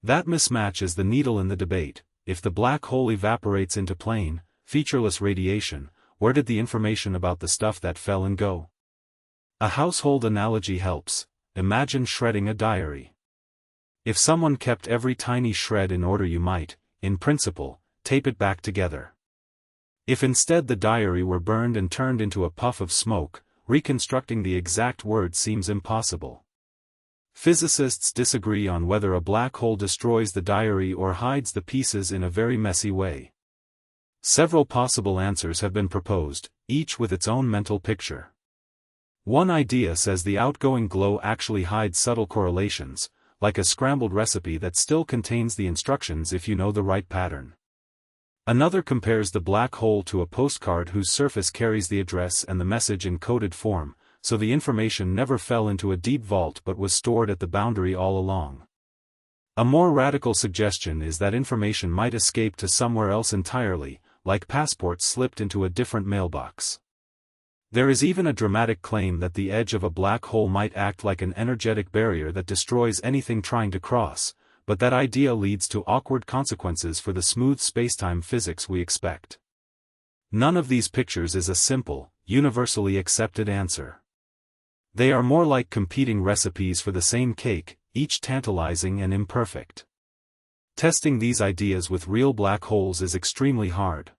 That mismatch is the needle in the debate. If the black hole evaporates into plain, featureless radiation, where did the information about the stuff that fell in go? A household analogy helps. Imagine shredding a diary. If someone kept every tiny shred in order, you might, in principle, tape it back together. If instead the diary were burned and turned into a puff of smoke, reconstructing the exact word seems impossible. Physicists disagree on whether a black hole destroys the diary or hides the pieces in a very messy way. Several possible answers have been proposed, each with its own mental picture. One idea says the outgoing glow actually hides subtle correlations, like a scrambled recipe that still contains the instructions if you know the right pattern. Another compares the black hole to a postcard whose surface carries the address and the message in coded form, so the information never fell into a deep vault but was stored at the boundary all along. A more radical suggestion is that information might escape to somewhere else entirely, like passports slipped into a different mailbox. There is even a dramatic claim that the edge of a black hole might act like an energetic barrier that destroys anything trying to cross, but that idea leads to awkward consequences for the smooth spacetime physics we expect. None of these pictures is a simple, universally accepted answer. They are more like competing recipes for the same cake, each tantalizing and imperfect. Testing these ideas with real black holes is extremely hard.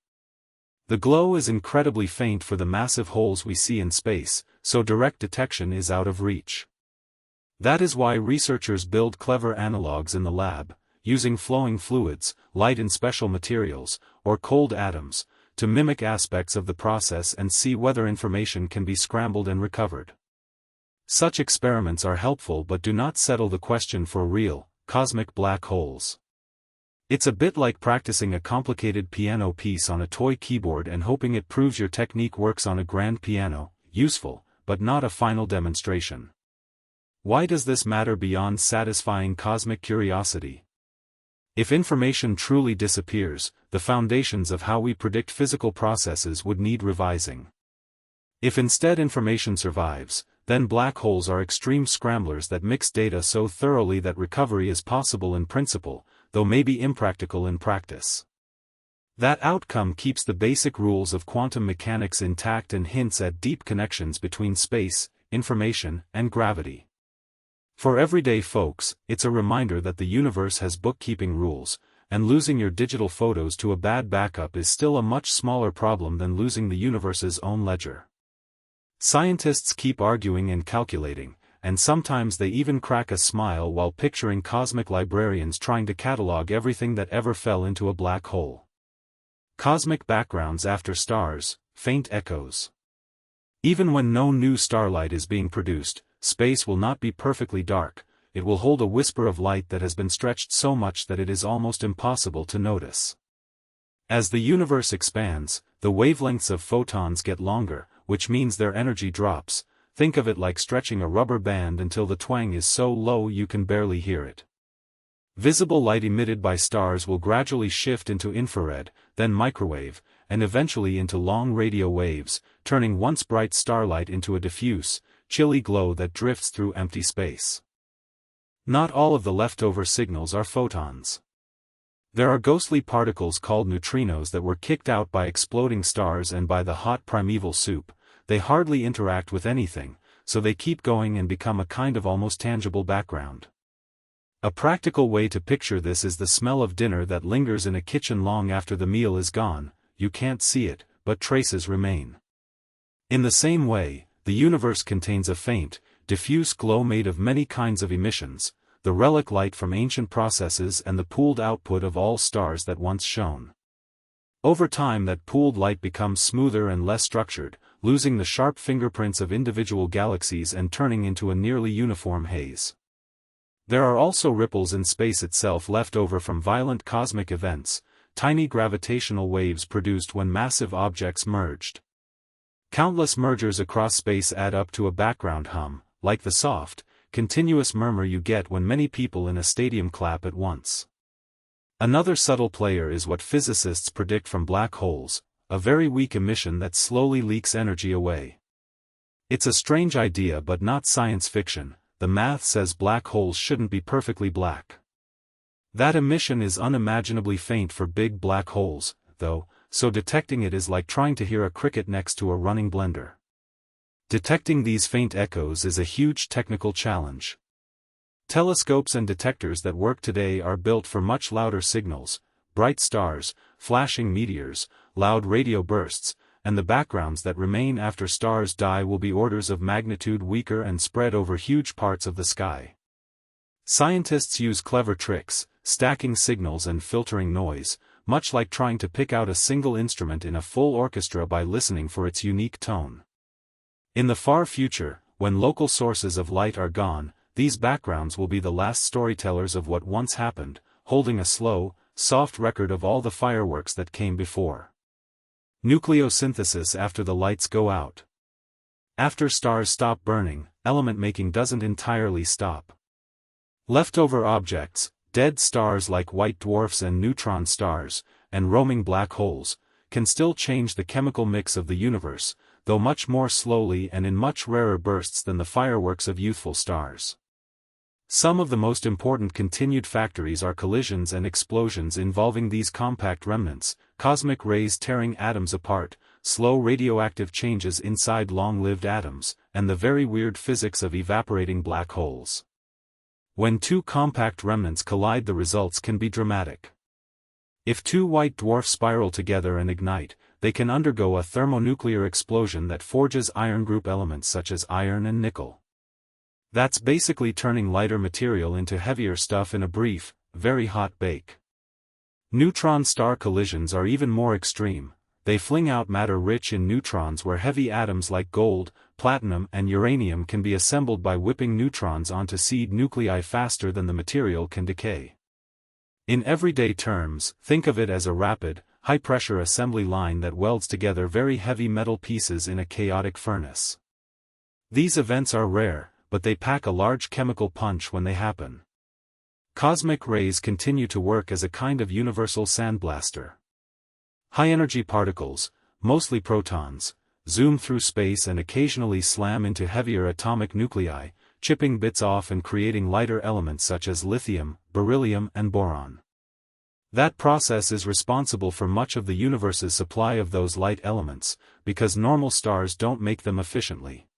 The glow is incredibly faint for the massive holes we see in space, so direct detection is out of reach. That is why researchers build clever analogs in the lab, using flowing fluids, light in special materials, or cold atoms, to mimic aspects of the process and see whether information can be scrambled and recovered. Such experiments are helpful but do not settle the question for real, cosmic black holes. It's a bit like practicing a complicated piano piece on a toy keyboard and hoping it proves your technique works on a grand piano, useful, but not a final demonstration. Why does this matter beyond satisfying cosmic curiosity? If information truly disappears, the foundations of how we predict physical processes would need revising. If instead information survives, then black holes are extreme scramblers that mix data so thoroughly that recovery is possible in principle, though maybe impractical in practice. That outcome keeps the basic rules of quantum mechanics intact and hints at deep connections between space, information, and gravity. For everyday folks, it's a reminder that the universe has bookkeeping rules, and losing your digital photos to a bad backup is still a much smaller problem than losing the universe's own ledger. Scientists keep arguing and calculating, and sometimes they even crack a smile while picturing cosmic librarians trying to catalog everything that ever fell into a black hole. Cosmic backgrounds after stars, faint echoes. Even when no new starlight is being produced, space will not be perfectly dark, it will hold a whisper of light that has been stretched so much that it is almost impossible to notice. As the universe expands, the wavelengths of photons get longer, which means their energy drops. Think of it like stretching a rubber band until the twang is so low you can barely hear it. Visible light emitted by stars will gradually shift into infrared, then microwave, and eventually into long radio waves, turning once bright starlight into a diffuse, chilly glow that drifts through empty space. Not all of the leftover signals are photons. There are ghostly particles called neutrinos that were kicked out by exploding stars and by the hot primeval soup. They hardly interact with anything, so they keep going and become a kind of almost tangible background. A practical way to picture this is the smell of dinner that lingers in a kitchen long after the meal is gone. You can't see it, but traces remain. In the same way, the universe contains a faint, diffuse glow made of many kinds of emissions, the relic light from ancient processes and the pooled output of all stars that once shone. Over time that pooled light becomes smoother and less structured, losing the sharp fingerprints of individual galaxies and turning into a nearly uniform haze. There are also ripples in space itself left over from violent cosmic events, tiny gravitational waves produced when massive objects merged. Countless mergers across space add up to a background hum, like the soft, continuous murmur you get when many people in a stadium clap at once. Another subtle player is what physicists predict from black holes, a very weak emission that slowly leaks energy away. It's a strange idea but not science fiction. The math says black holes shouldn't be perfectly black. That emission is unimaginably faint for big black holes, though, so detecting it is like trying to hear a cricket next to a running blender. Detecting these faint echoes is a huge technical challenge. Telescopes and detectors that work today are built for much louder signals, bright stars, flashing meteors, loud radio bursts, and the backgrounds that remain after stars die will be orders of magnitude weaker and spread over huge parts of the sky. Scientists use clever tricks, stacking signals and filtering noise, much like trying to pick out a single instrument in a full orchestra by listening for its unique tone. In the far future, when local sources of light are gone, these backgrounds will be the last storytellers of what once happened, holding a slow, soft record of all the fireworks that came before. Nucleosynthesis after the lights go out. After stars stop burning, element making doesn't entirely stop. Leftover objects, dead stars like white dwarfs and neutron stars, and roaming black holes, can still change the chemical mix of the universe, though much more slowly and in much rarer bursts than the fireworks of youthful stars. Some of the most important continued factories are collisions and explosions involving these compact remnants, cosmic rays tearing atoms apart, slow radioactive changes inside long-lived atoms, and the very weird physics of evaporating black holes. When two compact remnants collide, the results can be dramatic. If two white dwarfs spiral together and ignite, they can undergo a thermonuclear explosion that forges iron group elements such as iron and nickel. That's basically turning lighter material into heavier stuff in a brief, very hot bake. Neutron-star collisions are even more extreme. They fling out matter rich in neutrons where heavy atoms like gold, platinum and uranium can be assembled by whipping neutrons onto seed nuclei faster than the material can decay. In everyday terms, think of it as a rapid, high-pressure assembly line that welds together very heavy metal pieces in a chaotic furnace. These events are rare, but they pack a large chemical punch when they happen. Cosmic rays continue to work as a kind of universal sandblaster. High-energy particles, mostly protons, zoom through space and occasionally slam into heavier atomic nuclei, chipping bits off and creating lighter elements such as lithium, beryllium and boron. That process is responsible for much of the universe's supply of those light elements, because normal stars don't make them efficiently.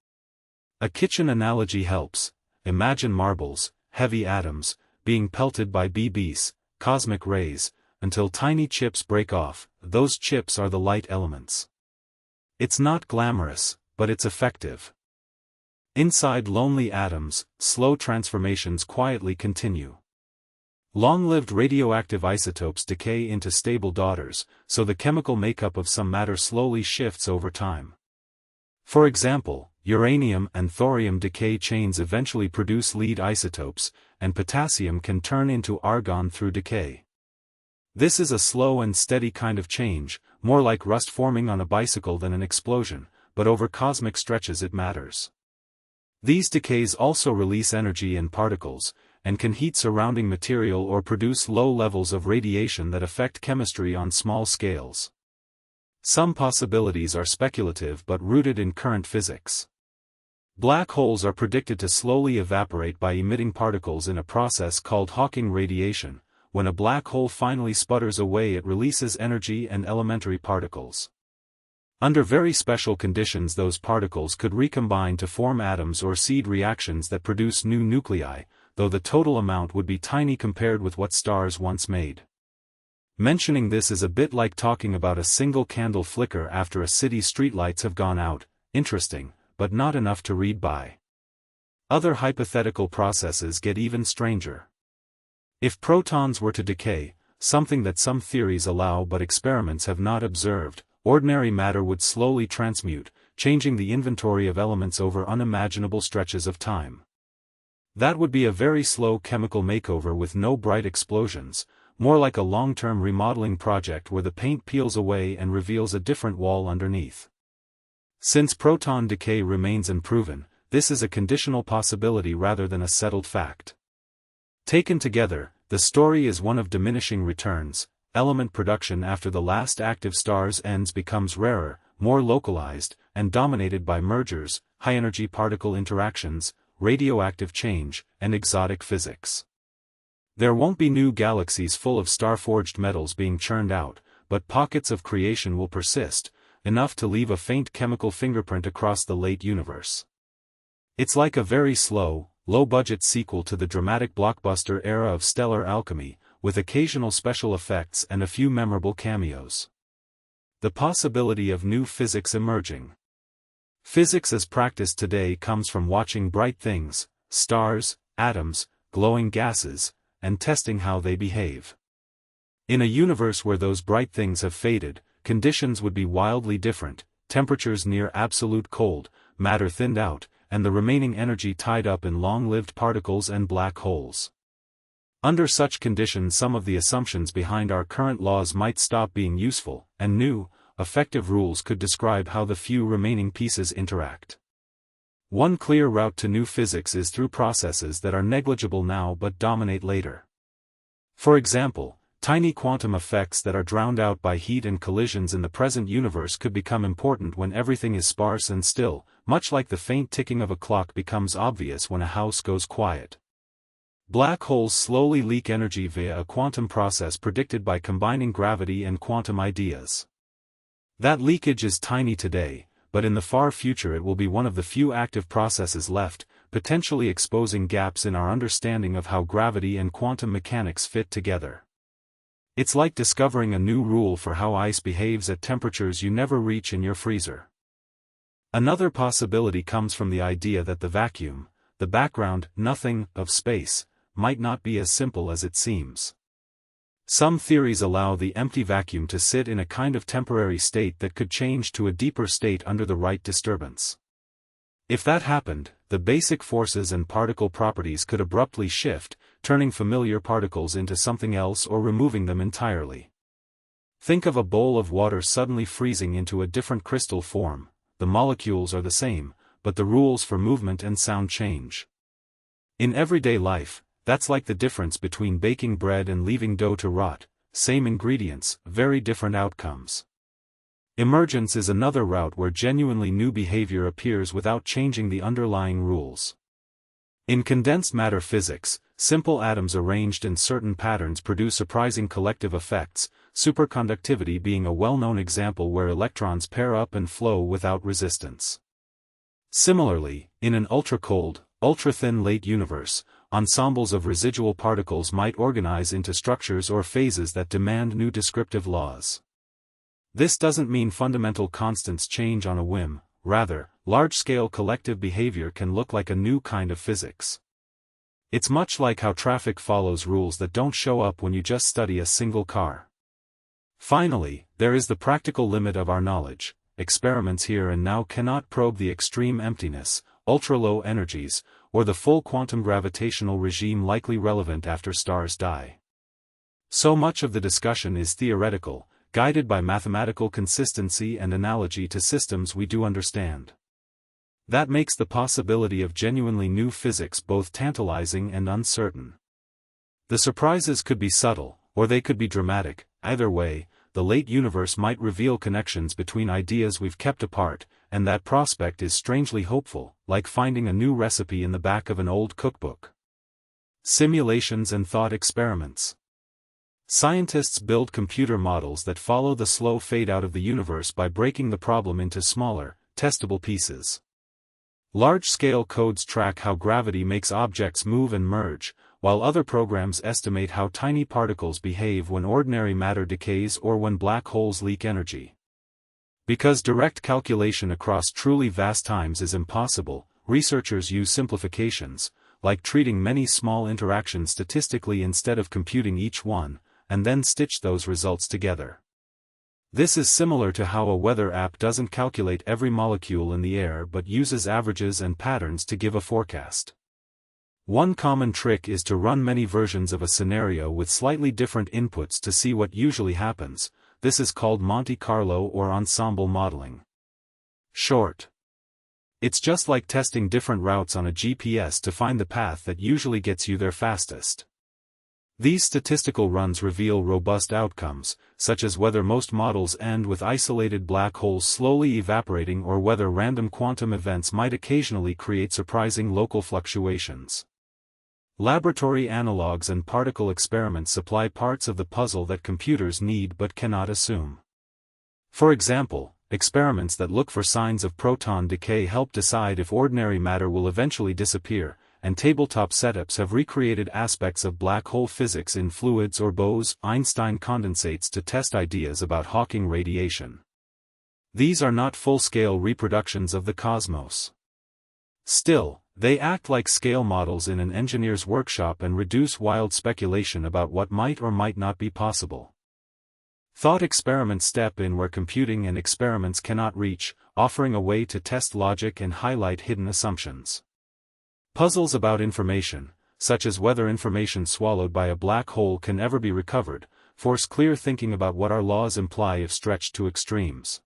A kitchen analogy helps. Imagine marbles, heavy atoms, being pelted by BBs, cosmic rays, until tiny chips break off. Those chips are the light elements. It's not glamorous, but it's effective. Inside lonely atoms, slow transformations quietly continue. Long-lived radioactive isotopes decay into stable daughters, so the chemical makeup of some matter slowly shifts over time. For example, uranium and thorium decay chains eventually produce lead isotopes, and potassium can turn into argon through decay. This is a slow and steady kind of change, more like rust forming on a bicycle than an explosion, but over cosmic stretches it matters. These decays also release energy in particles, and can heat surrounding material or produce low levels of radiation that affect chemistry on small scales. Some possibilities are speculative but rooted in current physics. Black holes are predicted to slowly evaporate by emitting particles in a process called Hawking radiation. When a black hole finally sputters away, it releases energy and elementary particles. Under very special conditions, those particles could recombine to form atoms or seed reactions that produce new nuclei, though the total amount would be tiny compared with what stars once made. Mentioning this is a bit like talking about a single candle flicker after a city's streetlights have gone out. Interesting, but not enough to read by. Other hypothetical processes get even stranger. If protons were to decay, something that some theories allow but experiments have not observed, ordinary matter would slowly transmute, changing the inventory of elements over unimaginable stretches of time. That would be a very slow chemical makeover with no bright explosions, more like a long-term remodeling project where the paint peels away and reveals a different wall underneath. Since proton decay remains unproven, this is a conditional possibility rather than a settled fact. Taken together, the story is one of diminishing returns. Element production after the last active star's ends becomes rarer, more localized, and dominated by mergers, high-energy particle interactions, radioactive change, and exotic physics. There won't be new galaxies full of star-forged metals being churned out, but pockets of creation will persist, enough to leave a faint chemical fingerprint across the late universe. It's like a very slow, low-budget sequel to the dramatic blockbuster era of stellar alchemy, with occasional special effects and a few memorable cameos. The possibility of new physics emerging. Physics as practiced today comes from watching bright things, stars, atoms, glowing gases, and testing how they behave. In a universe where those bright things have faded, conditions would be wildly different, temperatures near absolute cold, matter thinned out, and the remaining energy tied up in long-lived particles and black holes. Under such conditions, some of the assumptions behind our current laws might stop being useful, and new, effective rules could describe how the few remaining pieces interact. One clear route to new physics is through processes that are negligible now but dominate later. For example, tiny quantum effects that are drowned out by heat and collisions in the present universe could become important when everything is sparse and still, much like the faint ticking of a clock becomes obvious when a house goes quiet. Black holes slowly leak energy via a quantum process predicted by combining gravity and quantum ideas. That leakage is tiny today, but in the far future it will be one of the few active processes left, potentially exposing gaps in our understanding of how gravity and quantum mechanics fit together. It's like discovering a new rule for how ice behaves at temperatures you never reach in your freezer. Another possibility comes from the idea that the vacuum, the background, nothing, of space, might not be as simple as it seems. Some theories allow the empty vacuum to sit in a kind of temporary state that could change to a deeper state under the right disturbance. If that happened, the basic forces and particle properties could abruptly shift, turning familiar particles into something else or removing them entirely. Think of a bowl of water suddenly freezing into a different crystal form. The molecules are the same, but the rules for movement and sound change. In everyday life, that's like the difference between baking bread and leaving dough to rot, same ingredients, very different outcomes. Emergence is another route where genuinely new behavior appears without changing the underlying rules. In condensed matter physics, simple atoms arranged in certain patterns produce surprising collective effects, superconductivity being a well-known example where electrons pair up and flow without resistance. Similarly, in an ultra-cold, ultra-thin late universe, ensembles of residual particles might organize into structures or phases that demand new descriptive laws. This doesn't mean fundamental constants change on a whim, rather, large-scale collective behavior can look like a new kind of physics. It's much like how traffic follows rules that don't show up when you just study a single car. Finally, there is the practical limit of our knowledge. Experiments here and now cannot probe the extreme emptiness, ultra-low energies, or the full quantum gravitational regime likely relevant after stars die. So much of the discussion is theoretical, guided by mathematical consistency and analogy to systems we do understand. That makes the possibility of genuinely new physics both tantalizing and uncertain. The surprises could be subtle, or they could be dramatic. Either way, the late universe might reveal connections between ideas we've kept apart, and that prospect is strangely hopeful, like finding a new recipe in the back of an old cookbook. Simulations and thought experiments. Scientists build computer models that follow the slow fade-out of the universe by breaking the problem into smaller, testable pieces. Large-scale codes track how gravity makes objects move and merge, while other programs estimate how tiny particles behave when ordinary matter decays or when black holes leak energy. Because direct calculation across truly vast times is impossible, researchers use simplifications, like treating many small interactions statistically instead of computing each one, and then stitch those results together. This is similar to how a weather app doesn't calculate every molecule in the air but uses averages and patterns to give a forecast. One common trick is to run many versions of a scenario with slightly different inputs to see what usually happens. This is called Monte Carlo or ensemble modeling. Short. It's just like testing different routes on a GPS to find the path that usually gets you there fastest. These statistical runs reveal robust outcomes, such as whether most models end with isolated black holes slowly evaporating or whether random quantum events might occasionally create surprising local fluctuations. Laboratory analogs and particle experiments supply parts of the puzzle that computers need but cannot assume. For example, experiments that look for signs of proton decay help decide if ordinary matter will eventually disappear, and tabletop setups have recreated aspects of black hole physics in fluids or Bose-Einstein condensates to test ideas about Hawking radiation. These are not full-scale reproductions of the cosmos. Still, they act like scale models in an engineer's workshop and reduce wild speculation about what might or might not be possible. Thought experiments step in where computing and experiments cannot reach, offering a way to test logic and highlight hidden assumptions. Puzzles about information, such as whether information swallowed by a black hole can ever be recovered, force clear thinking about what our laws imply if stretched to extremes.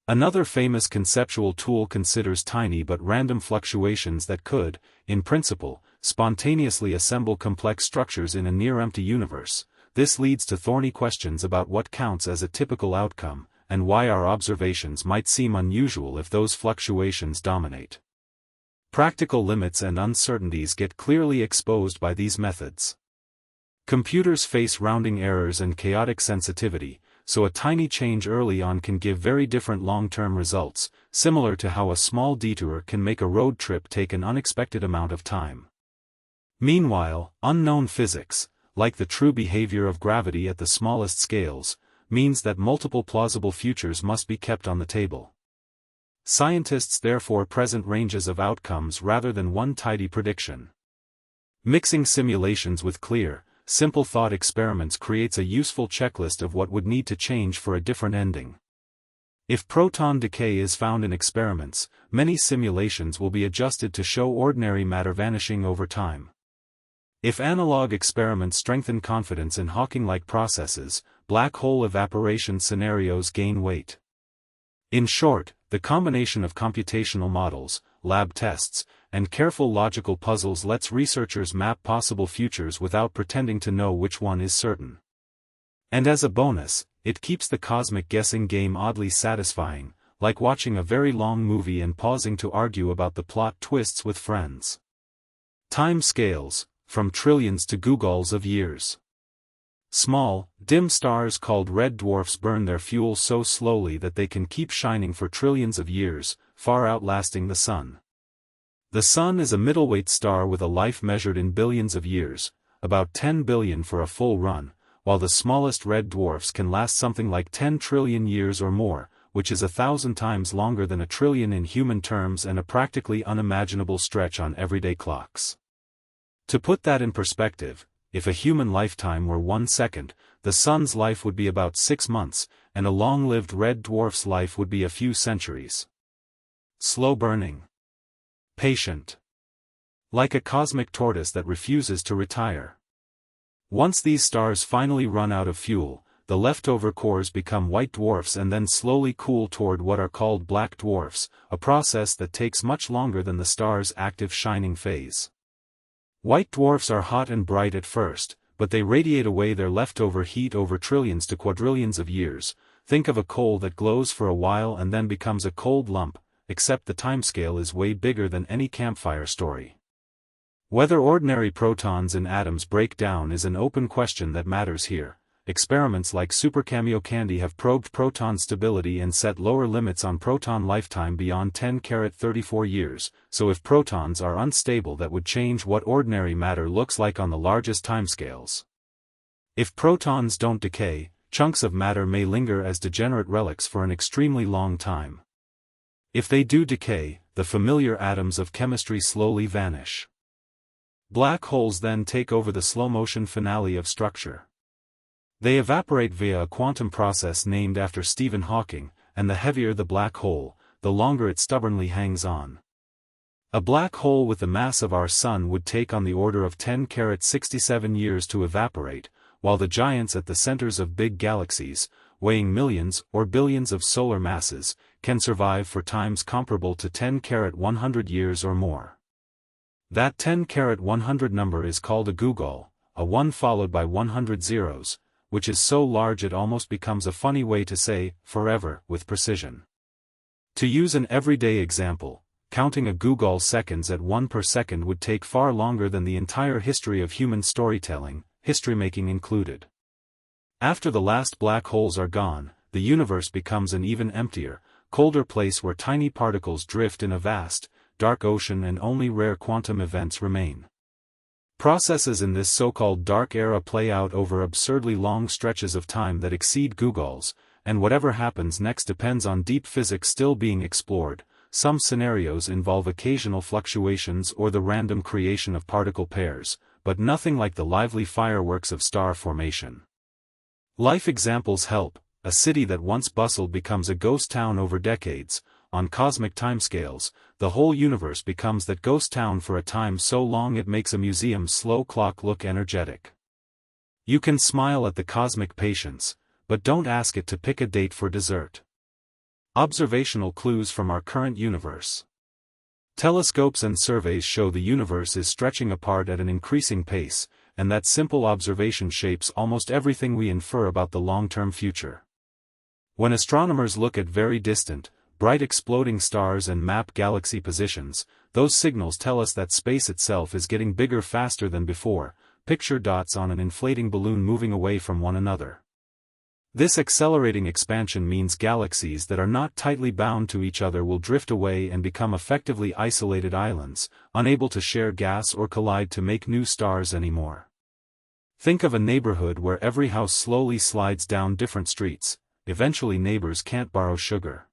Another famous conceptual tool considers tiny but random fluctuations that could, in principle, spontaneously assemble complex structures in a near-empty universe. This leads to thorny questions about what counts as a typical outcome, and why our observations might seem unusual if those fluctuations dominate. Practical limits and uncertainties get clearly exposed by these methods. Computers face rounding errors and chaotic sensitivity, so a tiny change early on can give very different long-term results, similar to how a small detour can make a road trip take an unexpected amount of time. Meanwhile, unknown physics, like the true behavior of gravity at the smallest scales, means that multiple plausible futures must be kept on the table. Scientists therefore present ranges of outcomes rather than one tidy prediction. Mixing simulations with clear, simple thought experiments creates a useful checklist of what would need to change for a different ending. If proton decay is found in experiments, many simulations will be adjusted to show ordinary matter vanishing over time. If analog experiments strengthen confidence in Hawking-like processes, black hole evaporation scenarios gain weight. In short, the combination of computational models, lab tests, and careful logical puzzles lets researchers map possible futures without pretending to know which one is certain. And as a bonus, it keeps the cosmic guessing game oddly satisfying, like watching a very long movie and pausing to argue about the plot twists with friends. Time scales, from trillions to googolls of years. Small, dim stars called red dwarfs burn their fuel so slowly that they can keep shining for trillions of years, far outlasting the Sun. The Sun is a middleweight star with a life measured in billions of years, about 10 billion for a full run, while the smallest red dwarfs can last something like 10 trillion years or more, which is 1,000 times longer than a trillion in human terms and a practically unimaginable stretch on everyday clocks. To put that in perspective, if a human lifetime were 1 second, the Sun's life would be about 6 months, and a long-lived red dwarf's life would be a few centuries. Slow burning. Patient. Like a cosmic tortoise that refuses to retire. Once these stars finally run out of fuel, the leftover cores become white dwarfs and then slowly cool toward what are called black dwarfs, a process that takes much longer than the star's active shining phase. White dwarfs are hot and bright at first, but they radiate away their leftover heat over trillions to quadrillions of years. Think of a coal that glows for a while and then becomes a cold lump, except the timescale is way bigger than any campfire story. Whether ordinary protons in atoms break down is an open question that matters here. Experiments like Supercameo Candy have probed proton stability and set lower limits on proton lifetime beyond 10^34 years, so if protons are unstable that would change what ordinary matter looks like on the largest timescales. If protons don't decay, chunks of matter may linger as degenerate relics for an extremely long time. If they do decay, the familiar atoms of chemistry slowly vanish. Black holes then take over the slow-motion finale of structure. They evaporate via a quantum process named after Stephen Hawking, and the heavier the black hole, the longer it stubbornly hangs on. A black hole with the mass of our Sun would take on the order of 10^67 years to evaporate, while the giants at the centers of big galaxies, weighing millions or billions of solar masses, can survive for times comparable to 10^100 years or more. That 10^100 number is called a googol, a 1 followed by 100 zeros, which is so large it almost becomes a funny way to say forever with precision. To use an everyday example, counting a googol seconds at 1 per second would take far longer than the entire history of human storytelling, history-making included. After the last black holes are gone, the universe becomes an even emptier, colder place where tiny particles drift in a vast, dark ocean and only rare quantum events remain. Processes in this so-called dark era play out over absurdly long stretches of time that exceed googols, and whatever happens next depends on deep physics still being explored. Some scenarios involve occasional fluctuations or the random creation of particle pairs, but nothing like the lively fireworks of star formation. Life examples help. A city that once bustled becomes a ghost town over decades, on cosmic timescales, the whole universe becomes that ghost town for a time so long it makes a museum's slow clock look energetic. You can smile at the cosmic patience, but don't ask it to pick a date for dessert. Observational clues from our current universe. Telescopes and surveys show the universe is stretching apart at an increasing pace, and that simple observation shapes almost everything we infer about the long-term future. When astronomers look at very distant, bright exploding stars and map galaxy positions, those signals tell us that space itself is getting bigger faster than before. Picture dots on an inflating balloon moving away from one another. This accelerating expansion means galaxies that are not tightly bound to each other will drift away and become effectively isolated islands, unable to share gas or collide to make new stars anymore. Think of a neighborhood where every house slowly slides down different streets. Eventually neighbors can't borrow sugar.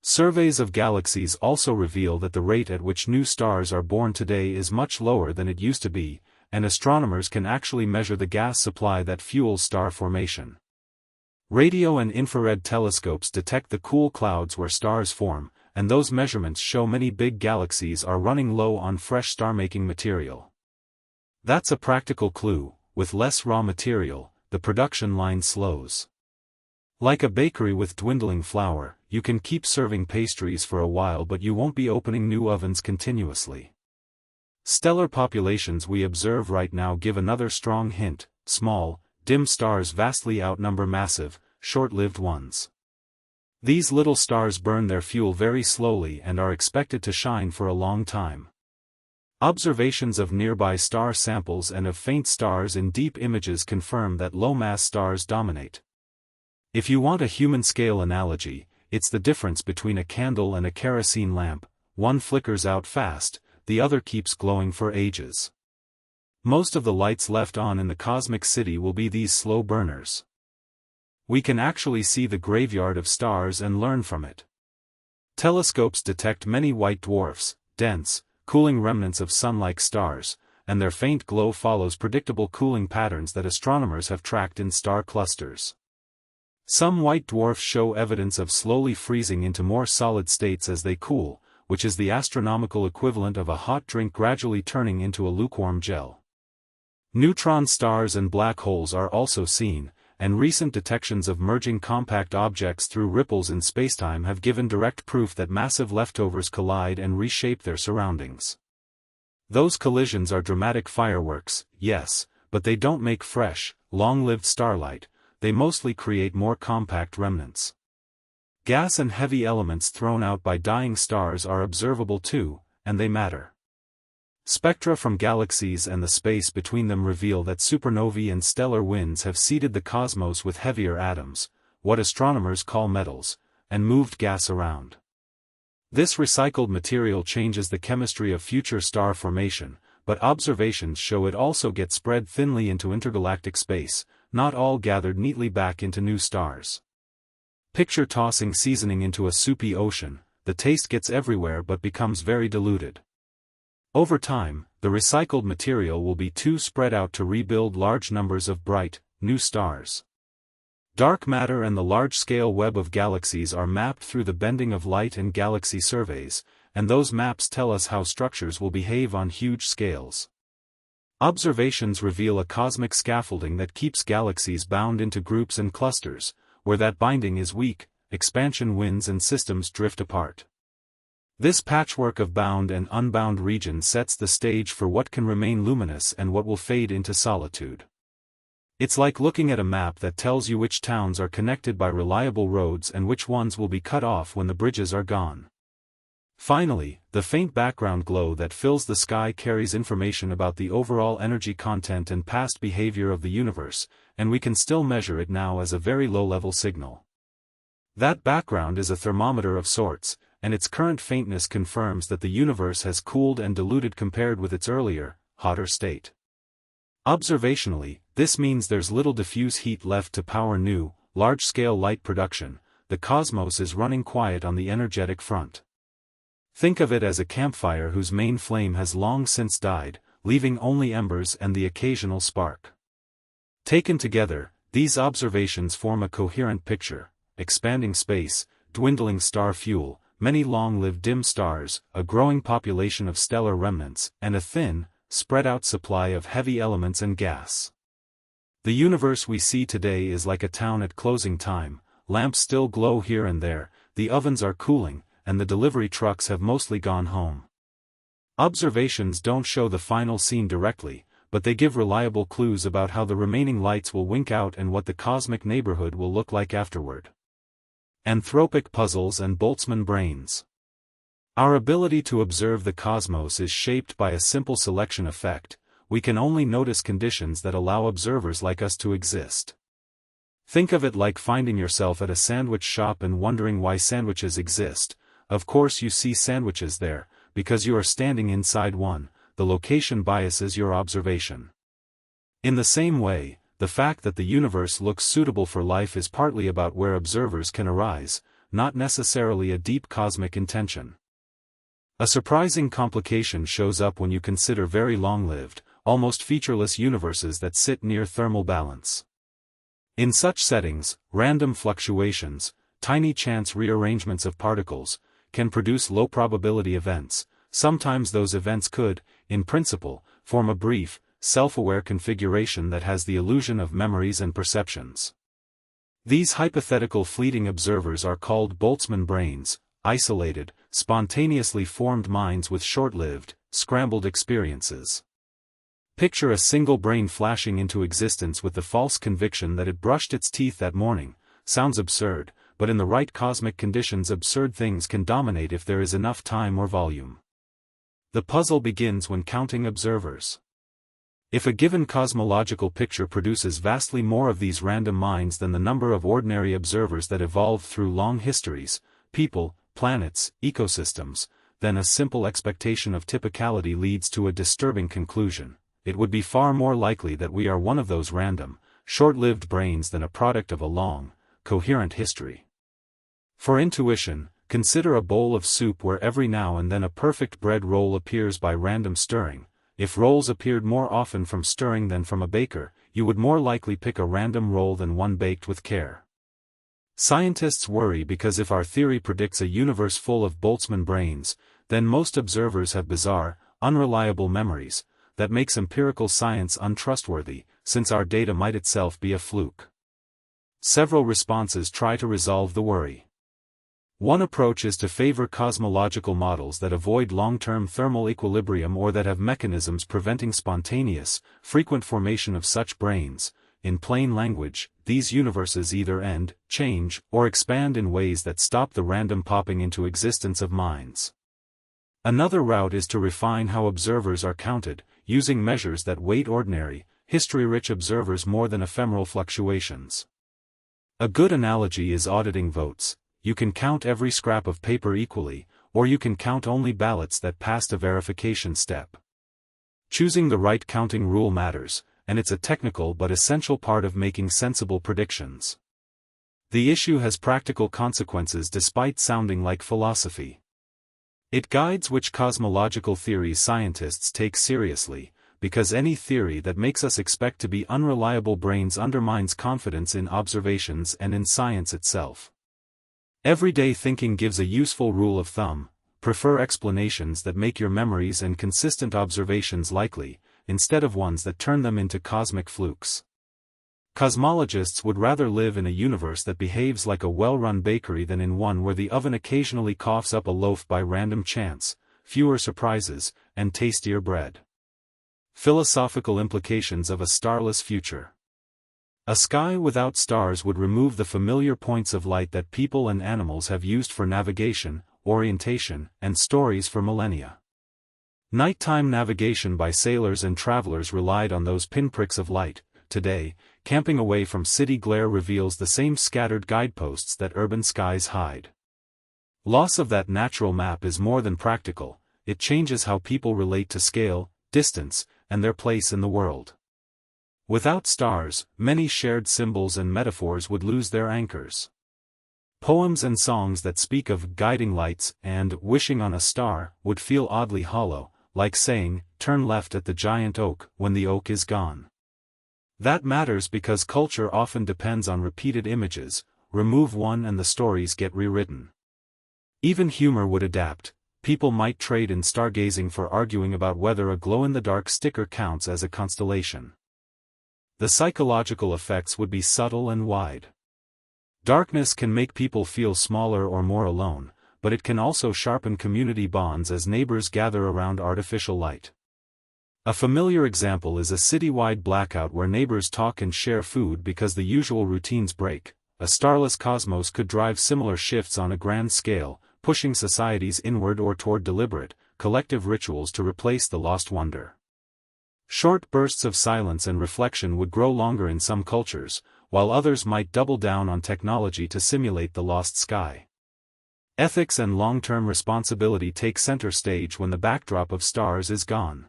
Surveys of galaxies also reveal that the rate at which new stars are born today is much lower than it used to be, and astronomers can actually measure the gas supply that fuels star formation. Radio and infrared telescopes detect the cool clouds where stars form, and those measurements show many big galaxies are running low on fresh star-making material. That's a practical clue: with less raw material, the production line slows. Like a bakery with dwindling flour, you can keep serving pastries for a while but you won't be opening new ovens continuously. Stellar populations we observe right now give another strong hint: small, dim stars vastly outnumber massive, short-lived ones. These little stars burn their fuel very slowly and are expected to shine for a long time. Observations of nearby star samples and of faint stars in deep images confirm that low-mass stars dominate. If you want a human-scale analogy, it's the difference between a candle and a kerosene lamp: one flickers out fast, the other keeps glowing for ages. Most of the lights left on in the cosmic city will be these slow burners. We can actually see the graveyard of stars and learn from it. Telescopes detect many white dwarfs, dense, cooling remnants of sun-like stars, and their faint glow follows predictable cooling patterns that astronomers have tracked in star clusters. Some white dwarfs show evidence of slowly freezing into more solid states as they cool, which is the astronomical equivalent of a hot drink gradually turning into a lukewarm gel. Neutron stars and black holes are also seen, and recent detections of merging compact objects through ripples in spacetime have given direct proof that massive leftovers collide and reshape their surroundings. Those collisions are dramatic fireworks, yes, but they don't make fresh, long-lived starlight. They mostly create more compact remnants. Gas and heavy elements thrown out by dying stars are observable too, and they matter. Spectra from galaxies and the space between them reveal that supernovae and stellar winds have seeded the cosmos with heavier atoms, what astronomers call metals, and moved gas around. This recycled material changes the chemistry of future star formation, but observations show it also gets spread thinly into intergalactic space, not all gathered neatly back into new stars. Picture tossing seasoning into a soupy ocean: the taste gets everywhere but becomes very diluted. Over time, the recycled material will be too spread out to rebuild large numbers of bright, new stars. Dark matter and the large-scale web of galaxies are mapped through the bending of light and galaxy surveys, and those maps tell us how structures will behave on huge scales. Observations reveal a cosmic scaffolding that keeps galaxies bound into groups and clusters. Where that binding is weak, expansion wins and systems drift apart. This patchwork of bound and unbound regions sets the stage for what can remain luminous and what will fade into solitude. It's like looking at a map that tells you which towns are connected by reliable roads and which ones will be cut off when the bridges are gone. Finally, the faint background glow that fills the sky carries information about the overall energy content and past behavior of the universe, and we can still measure it now as a very low-level signal. That background is a thermometer of sorts, and its current faintness confirms that the universe has cooled and diluted compared with its earlier, hotter state. Observationally, this means there's little diffuse heat left to power new, large-scale light production. The cosmos is running quiet on the energetic front. Think of it as a campfire whose main flame has long since died, leaving only embers and the occasional spark. Taken together, these observations form a coherent picture: expanding space, dwindling star fuel, many long-lived dim stars, a growing population of stellar remnants, and a thin, spread-out supply of heavy elements and gas. The universe we see today is like a town at closing time. Lamps still glow here and there, the ovens are cooling, and the delivery trucks have mostly gone home. Observations don't show the final scene directly, but they give reliable clues about how the remaining lights will wink out and what the cosmic neighborhood will look like afterward. Anthropic puzzles and Boltzmann brains. Our ability to observe the cosmos is shaped by a simple selection effect. We can only notice conditions that allow observers like us to exist. Think of it like finding yourself at a sandwich shop and wondering why sandwiches exist. Of course you see sandwiches there, because you are standing inside one. The location biases your observation. In the same way, the fact that the universe looks suitable for life is partly about where observers can arise, not necessarily a deep cosmic intention. A surprising complication shows up when you consider very long-lived, almost featureless universes that sit near thermal balance. In such settings, random fluctuations, tiny chance rearrangements of particles, can produce low-probability events. Sometimes those events could, in principle, form a brief, self-aware configuration that has the illusion of memories and perceptions. These hypothetical fleeting observers are called Boltzmann brains, isolated, spontaneously formed minds with short-lived, scrambled experiences. Picture a single brain flashing into existence with the false conviction that it brushed its teeth that morning. Sounds absurd, but in the right cosmic conditions absurd things can dominate if there is enough time or volume. The puzzle begins when counting observers. If a given cosmological picture produces vastly more of these random minds than the number of ordinary observers that evolved through long histories, people, planets, ecosystems, then a simple expectation of typicality leads to a disturbing conclusion. It would be far more likely that we are one of those random, short-lived brains than a product of a long, coherent history. For intuition, consider a bowl of soup where every now and then a perfect bread roll appears by random stirring. If rolls appeared more often from stirring than from a baker, you would more likely pick a random roll than one baked with care. Scientists worry because if our theory predicts a universe full of Boltzmann brains, then most observers have bizarre, unreliable memories. That makes empirical science untrustworthy, since our data might itself be a fluke. Several responses try to resolve the worry. One approach is to favor cosmological models that avoid long-term thermal equilibrium or that have mechanisms preventing spontaneous, frequent formation of such brains. In plain language, these universes either end, change, or expand in ways that stop the random popping into existence of minds. Another route is to refine how observers are counted, using measures that weight ordinary, history-rich observers more than ephemeral fluctuations. A good analogy is auditing votes. You can count every scrap of paper equally, or you can count only ballots that passed a verification step. Choosing the right counting rule matters, and it's a technical but essential part of making sensible predictions. The issue has practical consequences despite sounding like philosophy. It guides which cosmological theories scientists take seriously, because any theory that makes us expect to be unreliable brains undermines confidence in observations and in science itself. Everyday thinking gives a useful rule of thumb: prefer explanations that make your memories and consistent observations likely, instead of ones that turn them into cosmic flukes. Cosmologists would rather live in a universe that behaves like a well-run bakery than in one where the oven occasionally coughs up a loaf by random chance, fewer surprises, and tastier bread. Philosophical implications of a starless future. A sky without stars would remove the familiar points of light that people and animals have used for navigation, orientation, and stories for millennia. Nighttime navigation by sailors and travelers relied on those pinpricks of light. Today, camping away from city glare reveals the same scattered guideposts that urban skies hide. Loss of that natural map is more than practical, it changes how people relate to scale, distance, and their place in the world. Without stars, many shared symbols and metaphors would lose their anchors. Poems and songs that speak of guiding lights and wishing on a star would feel oddly hollow, like saying, "Turn left at the giant oak," when the oak is gone. That matters because culture often depends on repeated images. Remove one and the stories get rewritten. Even humor would adapt. People might trade in stargazing for arguing about whether a glow-in-the-dark sticker counts as a constellation. The psychological effects would be subtle and wide. Darkness can make people feel smaller or more alone, but it can also sharpen community bonds as neighbors gather around artificial light. A familiar example is a citywide blackout where neighbors talk and share food because the usual routines break. A starless cosmos could drive similar shifts on a grand scale, pushing societies inward or toward deliberate, collective rituals to replace the lost wonder. Short bursts of silence and reflection would grow longer in some cultures, while others might double down on technology to simulate the lost sky. Ethics and long-term responsibility take center stage when the backdrop of stars is gone.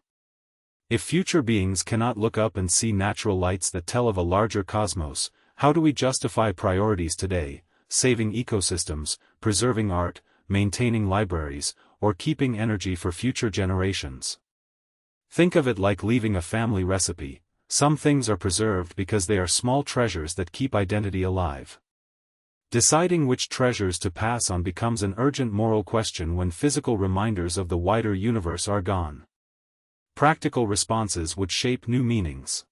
If future beings cannot look up and see natural lights that tell of a larger cosmos, how do we justify priorities today, saving ecosystems, preserving art, maintaining libraries, or keeping energy for future generations? Think of it like leaving a family recipe. Some things are preserved because they are small treasures that keep identity alive. Deciding which treasures to pass on becomes an urgent moral question when physical reminders of the wider universe are gone. Practical responses would shape new meanings.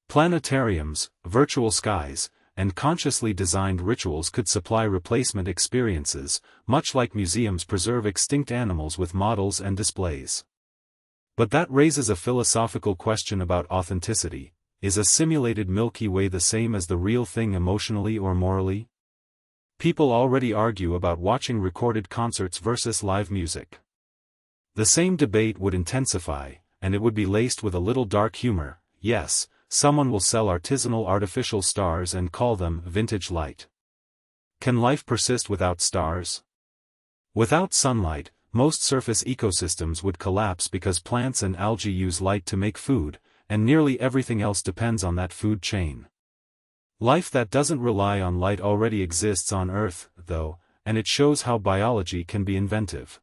Planetariums, virtual skies, and consciously designed rituals could supply replacement experiences, much like museums preserve extinct animals with models and displays. But that raises a philosophical question about authenticity. Is a simulated Milky Way the same as the real thing emotionally or morally? People already argue about watching recorded concerts versus live music. The same debate would intensify, and it would be laced with a little dark humor. Yes, someone will sell artisanal artificial stars and call them vintage light. Can life persist without stars? Without sunlight, most surface ecosystems would collapse because plants and algae use light to make food, and nearly everything else depends on that food chain. Life that doesn't rely on light already exists on Earth, though, and it shows how biology can be inventive.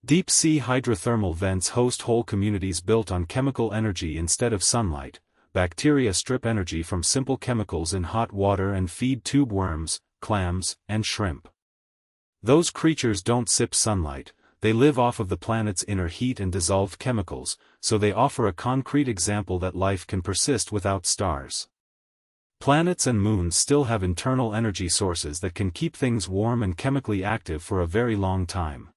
Deep-sea hydrothermal vents host whole communities built on chemical energy instead of sunlight. Bacteria strip energy from simple chemicals in hot water and feed tube worms, clams, and shrimp. Those creatures don't sip sunlight, they live off of the planet's inner heat and dissolved chemicals, so they offer a concrete example that life can persist without stars. Planets and moons still have internal energy sources that can keep things warm and chemically active for a very long time.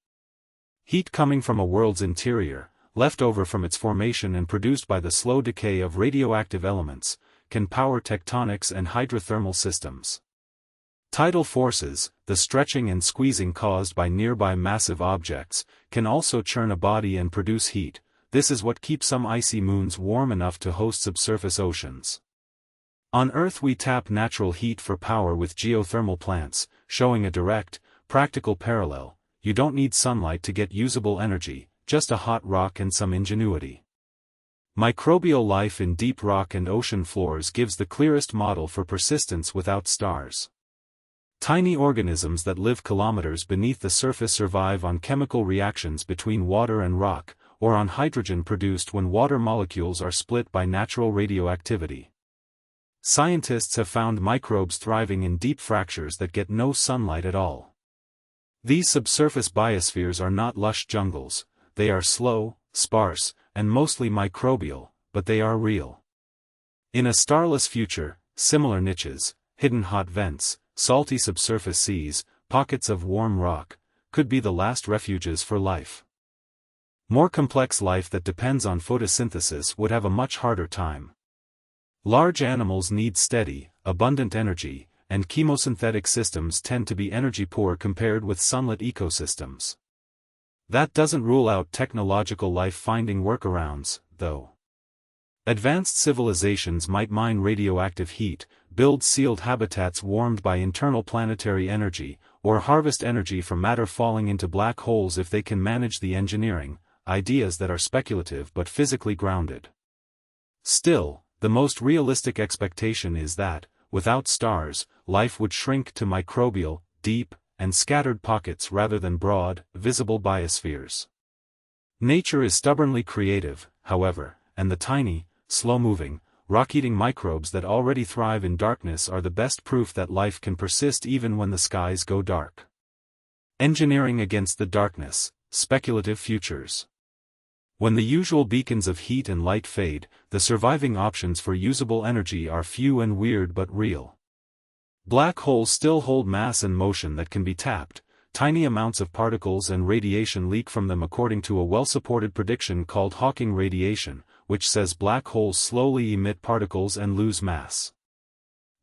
Heat coming from a world's interior, left over from its formation and produced by the slow decay of radioactive elements, can power tectonics and hydrothermal systems. Tidal forces, the stretching and squeezing caused by nearby massive objects, can also churn a body and produce heat. This is what keeps some icy moons warm enough to host subsurface oceans. On Earth we tap natural heat for power with geothermal plants, showing a direct, practical parallel. You don't need sunlight to get usable energy, just a hot rock and some ingenuity. Microbial life in deep rock and ocean floors gives the clearest model for persistence without stars. Tiny organisms that live kilometers beneath the surface survive on chemical reactions between water and rock, or on hydrogen produced when water molecules are split by natural radioactivity. Scientists have found microbes thriving in deep fractures that get no sunlight at all. These subsurface biospheres are not lush jungles, they are slow, sparse, and mostly microbial, but they are real. In a starless future, similar niches, hidden hot vents, salty subsurface seas, pockets of warm rock, could be the last refuges for life. More complex life that depends on photosynthesis would have a much harder time. Large animals need steady, abundant energy, and chemosynthetic systems tend to be energy poor compared with sunlit ecosystems. That doesn't rule out technological life finding workarounds, though. Advanced civilizations might mine radioactive heat, build sealed habitats warmed by internal planetary energy, or harvest energy from matter falling into black holes if they can manage the engineering, ideas that are speculative but physically grounded. Still, the most realistic expectation is that, without stars, life would shrink to microbial, deep, and scattered pockets rather than broad, visible biospheres. Nature is stubbornly creative, however, and the tiny, slow-moving, rock-eating microbes that already thrive in darkness are the best proof that life can persist even when the skies go dark. Engineering against the darkness, speculative futures. When the usual beacons of heat and light fade, the surviving options for usable energy are few and weird but real. Black holes still hold mass and motion that can be tapped. Tiny amounts of particles and radiation leak from them according to a well-supported prediction called Hawking radiation, which says black holes slowly emit particles and lose mass.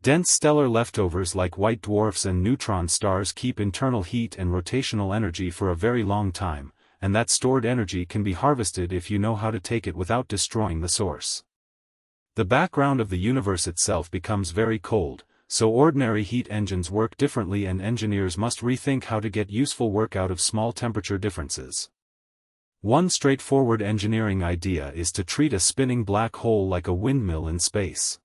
Dense stellar leftovers like white dwarfs and neutron stars keep internal heat and rotational energy for a very long time, and that stored energy can be harvested if you know how to take it without destroying the source. The background of the universe itself becomes very cold, so ordinary heat engines work differently and engineers must rethink how to get useful work out of small temperature differences. One straightforward engineering idea is to treat a spinning black hole like a windmill in space.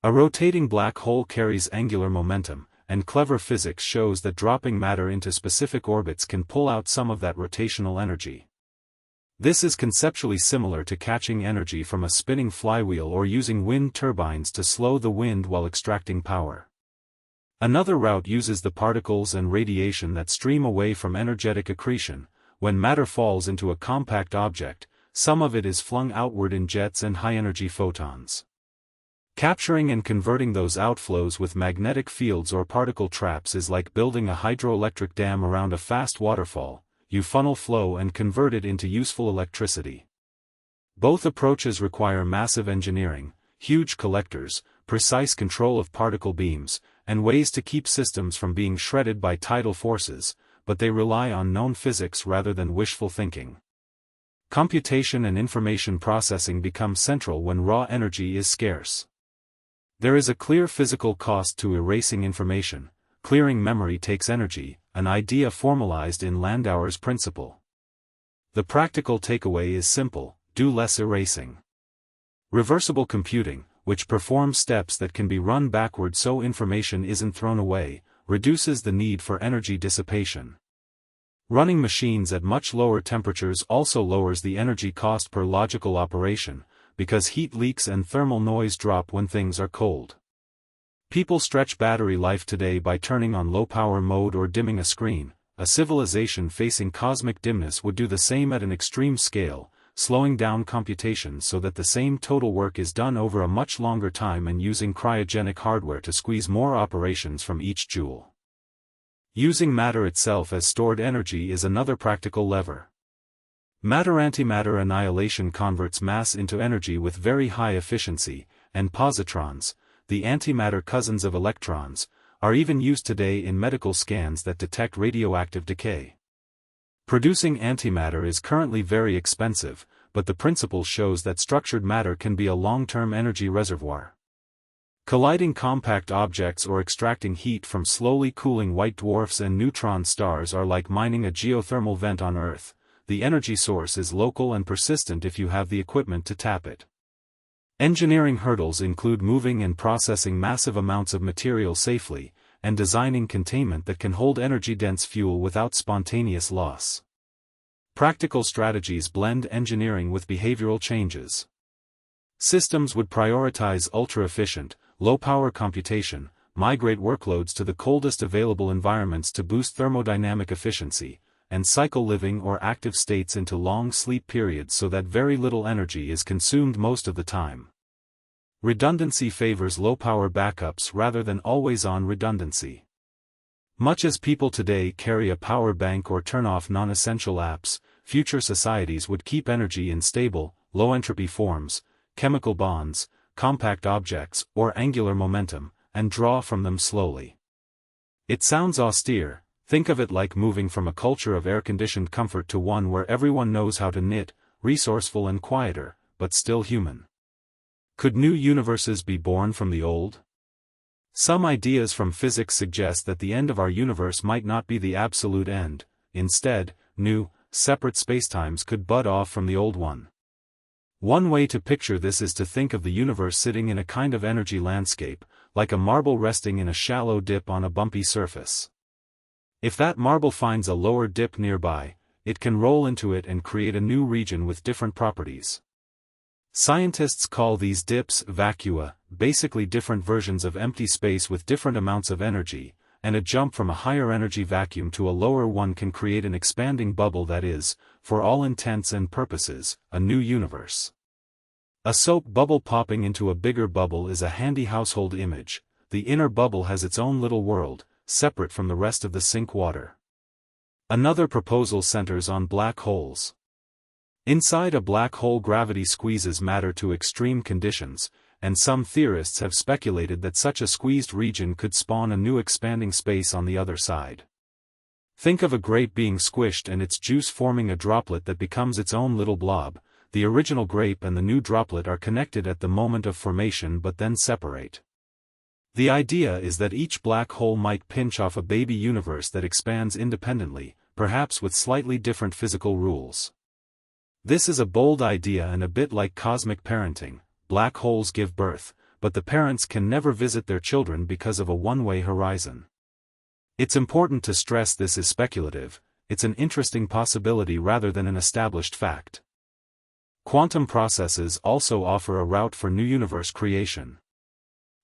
A rotating black hole carries angular momentum, and clever physics shows that dropping matter into specific orbits can pull out some of that rotational energy. This is conceptually similar to catching energy from a spinning flywheel or using wind turbines to slow the wind while extracting power. Another route uses the particles and radiation that stream away from energetic accretion. When matter falls into a compact object, some of it is flung outward in jets and high-energy photons. Capturing and converting those outflows with magnetic fields or particle traps is like building a hydroelectric dam around a fast waterfall. You funnel flow and convert it into useful electricity. Both approaches require massive engineering, huge collectors, precise control of particle beams, and ways to keep systems from being shredded by tidal forces, but they rely on known physics rather than wishful thinking. Computation and information processing become central when raw energy is scarce. There is a clear physical cost to erasing information. Clearing memory takes energy, an idea formalized in Landauer's principle. The practical takeaway is simple: do less erasing. Reversible computing, which performs steps that can be run backward so information isn't thrown away, reduces the need for energy dissipation. Running machines at much lower temperatures also lowers the energy cost per logical operation, because heat leaks and thermal noise drop when things are cold. People stretch battery life today by turning on low-power mode or dimming a screen. A civilization facing cosmic dimness would do the same at an extreme scale, slowing down computation so that the same total work is done over a much longer time and using cryogenic hardware to squeeze more operations from each joule. Using matter itself as stored energy is another practical lever. Matter-antimatter annihilation converts mass into energy with very high efficiency, and positrons, the antimatter cousins of electrons, are even used today in medical scans that detect radioactive decay. Producing antimatter is currently very expensive, but the principle shows that structured matter can be a long-term energy reservoir. Colliding compact objects or extracting heat from slowly cooling white dwarfs and neutron stars are like mining a geothermal vent on Earth. The energy source is local and persistent if you have the equipment to tap it. Engineering hurdles include moving and processing massive amounts of material safely, and designing containment that can hold energy-dense fuel without spontaneous loss. Practical strategies blend engineering with behavioral changes. Systems would prioritize ultra-efficient, low-power computation, migrate workloads to the coldest available environments to boost thermodynamic efficiency, and cycle living or active states into long sleep periods so that very little energy is consumed most of the time. Redundancy favors low-power backups rather than always-on redundancy. Much as people today carry a power bank or turn off non-essential apps, future societies would keep energy in stable, low-entropy forms, chemical bonds, compact objects, or angular momentum, and draw from them slowly. It sounds austere. Think of it like moving from a culture of air-conditioned comfort to one where everyone knows how to knit, resourceful and quieter, but still human. Could new universes be born from the old? Some ideas from physics suggest that the end of our universe might not be the absolute end. Instead, new, separate spacetimes could bud off from the old one. One way to picture this is to think of the universe sitting in a kind of energy landscape, like a marble resting in a shallow dip on a bumpy surface. If that marble finds a lower dip nearby, it can roll into it and create a new region with different properties. Scientists call these dips vacua, basically different versions of empty space with different amounts of energy, and a jump from a higher energy vacuum to a lower one can create an expanding bubble that is, for all intents and purposes, a new universe. A soap bubble popping into a bigger bubble is a handy household image. The inner bubble has its own little world, separate from the rest of the sink water. Another proposal centers on black holes. Inside a black hole, gravity squeezes matter to extreme conditions, and some theorists have speculated that such a squeezed region could spawn a new expanding space on the other side. Think of a grape being squished and its juice forming a droplet that becomes its own little blob. The original grape and the new droplet are connected at the moment of formation but then separate. The idea is that each black hole might pinch off a baby universe that expands independently, perhaps with slightly different physical rules. This is a bold idea and a bit like cosmic parenting. Black holes give birth, but the parents can never visit their children because of a one-way horizon. It's important to stress this is speculative. It's an interesting possibility rather than an established fact. Quantum processes also offer a route for new universe creation.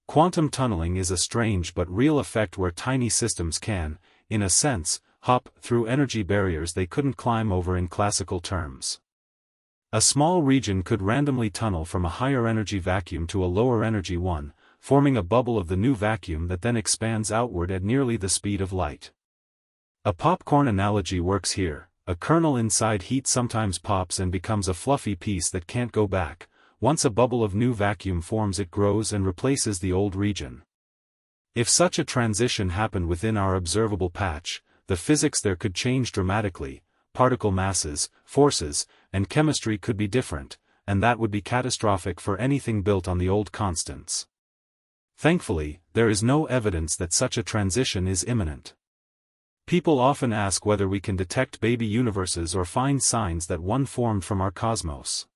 Quantum tunneling is a strange but real effect where tiny systems can, in a sense, hop through energy barriers they couldn't climb over in classical terms. A small region could randomly tunnel from a higher energy vacuum to a lower energy one, forming a bubble of the new vacuum that then expands outward at nearly the speed of light. A popcorn analogy works here. A kernel inside heat sometimes pops and becomes a fluffy piece that can't go back. Once a bubble of new vacuum forms, it grows and replaces the old region. If such a transition happened within our observable patch, the physics there could change dramatically. Particle masses, forces, and chemistry could be different, and that would be catastrophic for anything built on the old constants. Thankfully, there is no evidence that such a transition is imminent. People often ask whether we can detect baby universes or find signs that one formed from our cosmos.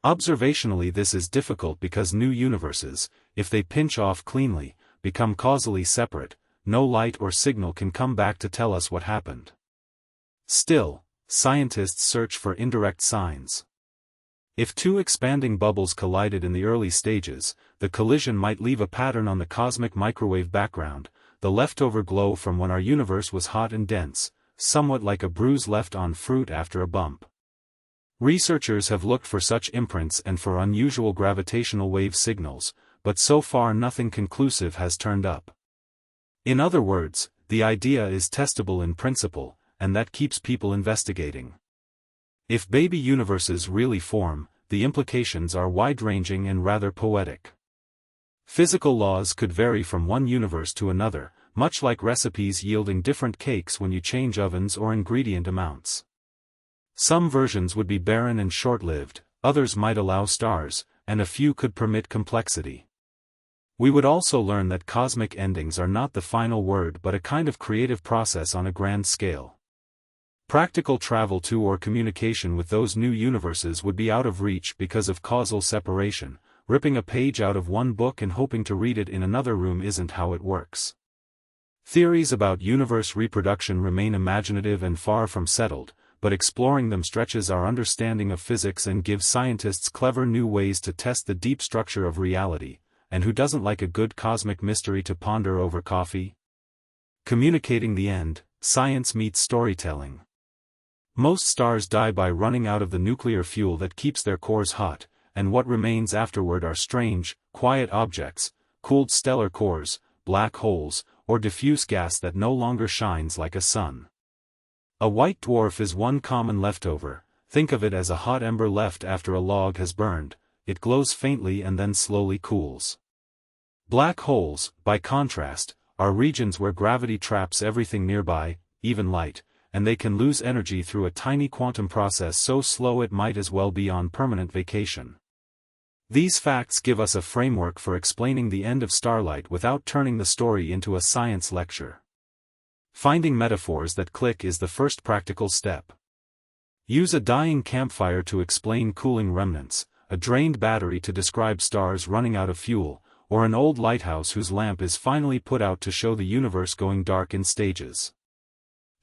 Observationally, this is difficult because new universes, if they pinch off cleanly, become causally separate. No light or signal can come back to tell us what happened. Still, scientists search for indirect signs. If two expanding bubbles collided in the early stages, the collision might leave a pattern on the cosmic microwave background, the leftover glow from when our universe was hot and dense, somewhat like a bruise left on fruit after a bump. Researchers have looked for such imprints and for unusual gravitational wave signals, but so far nothing conclusive has turned up. In other words, the idea is testable in principle, and that keeps people investigating. If baby universes really form, the implications are wide-ranging and rather poetic. Physical laws could vary from one universe to another, much like recipes yielding different cakes when you change ovens or ingredient amounts. Some versions would be barren and short-lived, others might allow stars, and a few could permit complexity. We would also learn that cosmic endings are not the final word but a kind of creative process on a grand scale. Practical travel to or communication with those new universes would be out of reach because of causal separation. Ripping a page out of one book and hoping to read it in another room isn't how it works. Theories about universe reproduction remain imaginative and far from settled, but exploring them stretches our understanding of physics and gives scientists clever new ways to test the deep structure of reality. And who doesn't like a good cosmic mystery to ponder over coffee? Communicating the end, science meets storytelling. Most stars die by running out of the nuclear fuel that keeps their cores hot, and what remains afterward are strange, quiet objects, cooled stellar cores, black holes, or diffuse gas that no longer shines like a sun. A white dwarf is one common leftover. Think of it as a hot ember left after a log has burned. It glows faintly and then slowly cools. Black holes, by contrast, are regions where gravity traps everything nearby, even light, and they can lose energy through a tiny quantum process so slow it might as well be on permanent vacation. These facts give us a framework for explaining the end of starlight without turning the story into a science lecture. Finding metaphors that click is the first practical step. Use a dying campfire to explain cooling remnants, a drained battery to describe stars running out of fuel, or an old lighthouse whose lamp is finally put out to show the universe going dark in stages.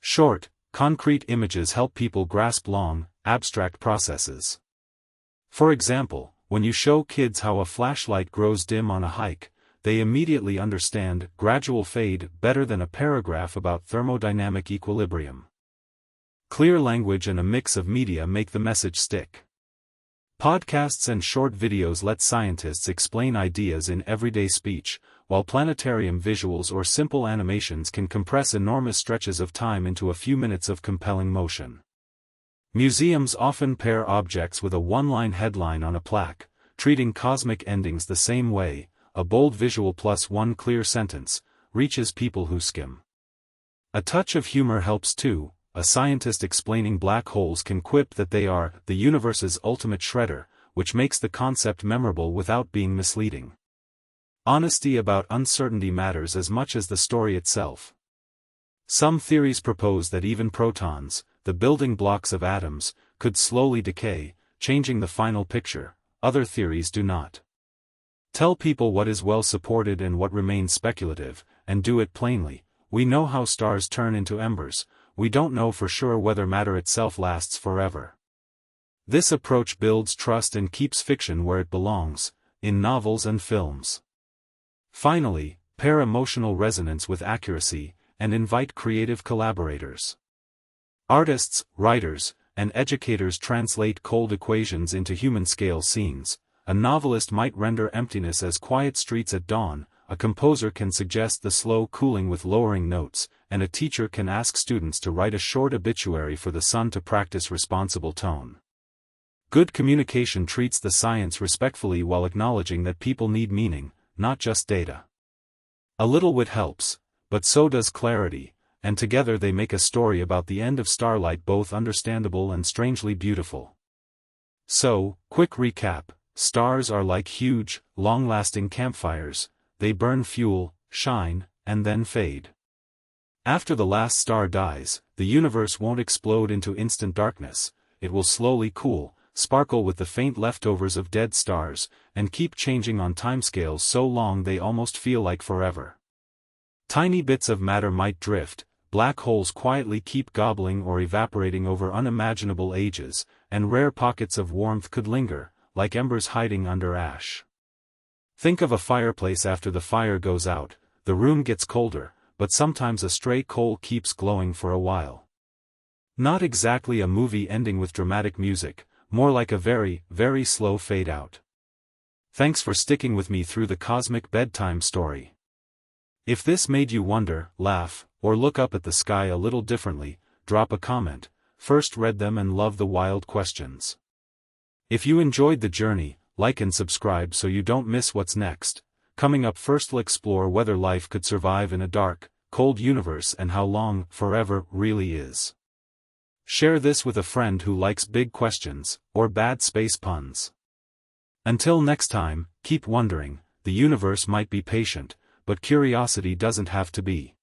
Short, concrete images help people grasp long, abstract processes. For example, when you show kids how a flashlight grows dim on a hike, they immediately understand gradual fade better than a paragraph about thermodynamic equilibrium. Clear language and a mix of media make the message stick. Podcasts and short videos let scientists explain ideas in everyday speech, while planetarium visuals or simple animations can compress enormous stretches of time into a few minutes of compelling motion. Museums often pair objects with a one-line headline on a plaque, treating cosmic endings the same way. A bold visual plus one clear sentence reaches people who skim. A touch of humor helps too. A scientist explaining black holes can quip that they are the universe's ultimate shredder, which makes the concept memorable without being misleading. Honesty about uncertainty matters as much as the story itself. Some theories propose that even protons, the building blocks of atoms, could slowly decay, changing the final picture. Other theories do not. Tell people what is well supported and what remains speculative, and do it plainly. We know how stars turn into embers. We don't know for sure whether matter itself lasts forever. This approach builds trust and keeps fiction where it belongs, in novels and films. Finally, pair emotional resonance with accuracy, and invite creative collaborators. Artists, writers, and educators translate cold equations into human-scale scenes. A novelist might render emptiness as quiet streets at dawn, a composer can suggest the slow cooling with lowering notes, and a teacher can ask students to write a short obituary for the sun to practice responsible tone. Good communication treats the science respectfully while acknowledging that people need meaning, not just data. A little wit helps, but so does clarity, and together they make a story about the end of starlight both understandable and strangely beautiful. So, quick recap: stars are like huge, long-lasting campfires. They burn fuel, shine, and then fade. After the last star dies, the universe won't explode into instant darkness. It will slowly cool, sparkle with the faint leftovers of dead stars, and keep changing on timescales so long they almost feel like forever. Tiny bits of matter might drift, black holes quietly keep gobbling or evaporating over unimaginable ages, and rare pockets of warmth could linger, like embers hiding under ash. Think of a fireplace after the fire goes out. The room gets colder, but sometimes a stray coal keeps glowing for a while. Not exactly a movie ending with dramatic music, more like a very, very slow fade out. Thanks for sticking with me through the cosmic bedtime story. If this made you wonder, laugh, or look up at the sky a little differently, drop a comment. First read them and love the wild questions. If you enjoyed the journey, like and subscribe so you don't miss what's next. Coming up first, we'll explore whether life could survive in a dark, cold universe and how long forever really is. Share this with a friend who likes big questions, or bad space puns. Until next time, keep wondering. The universe might be patient, but curiosity doesn't have to be.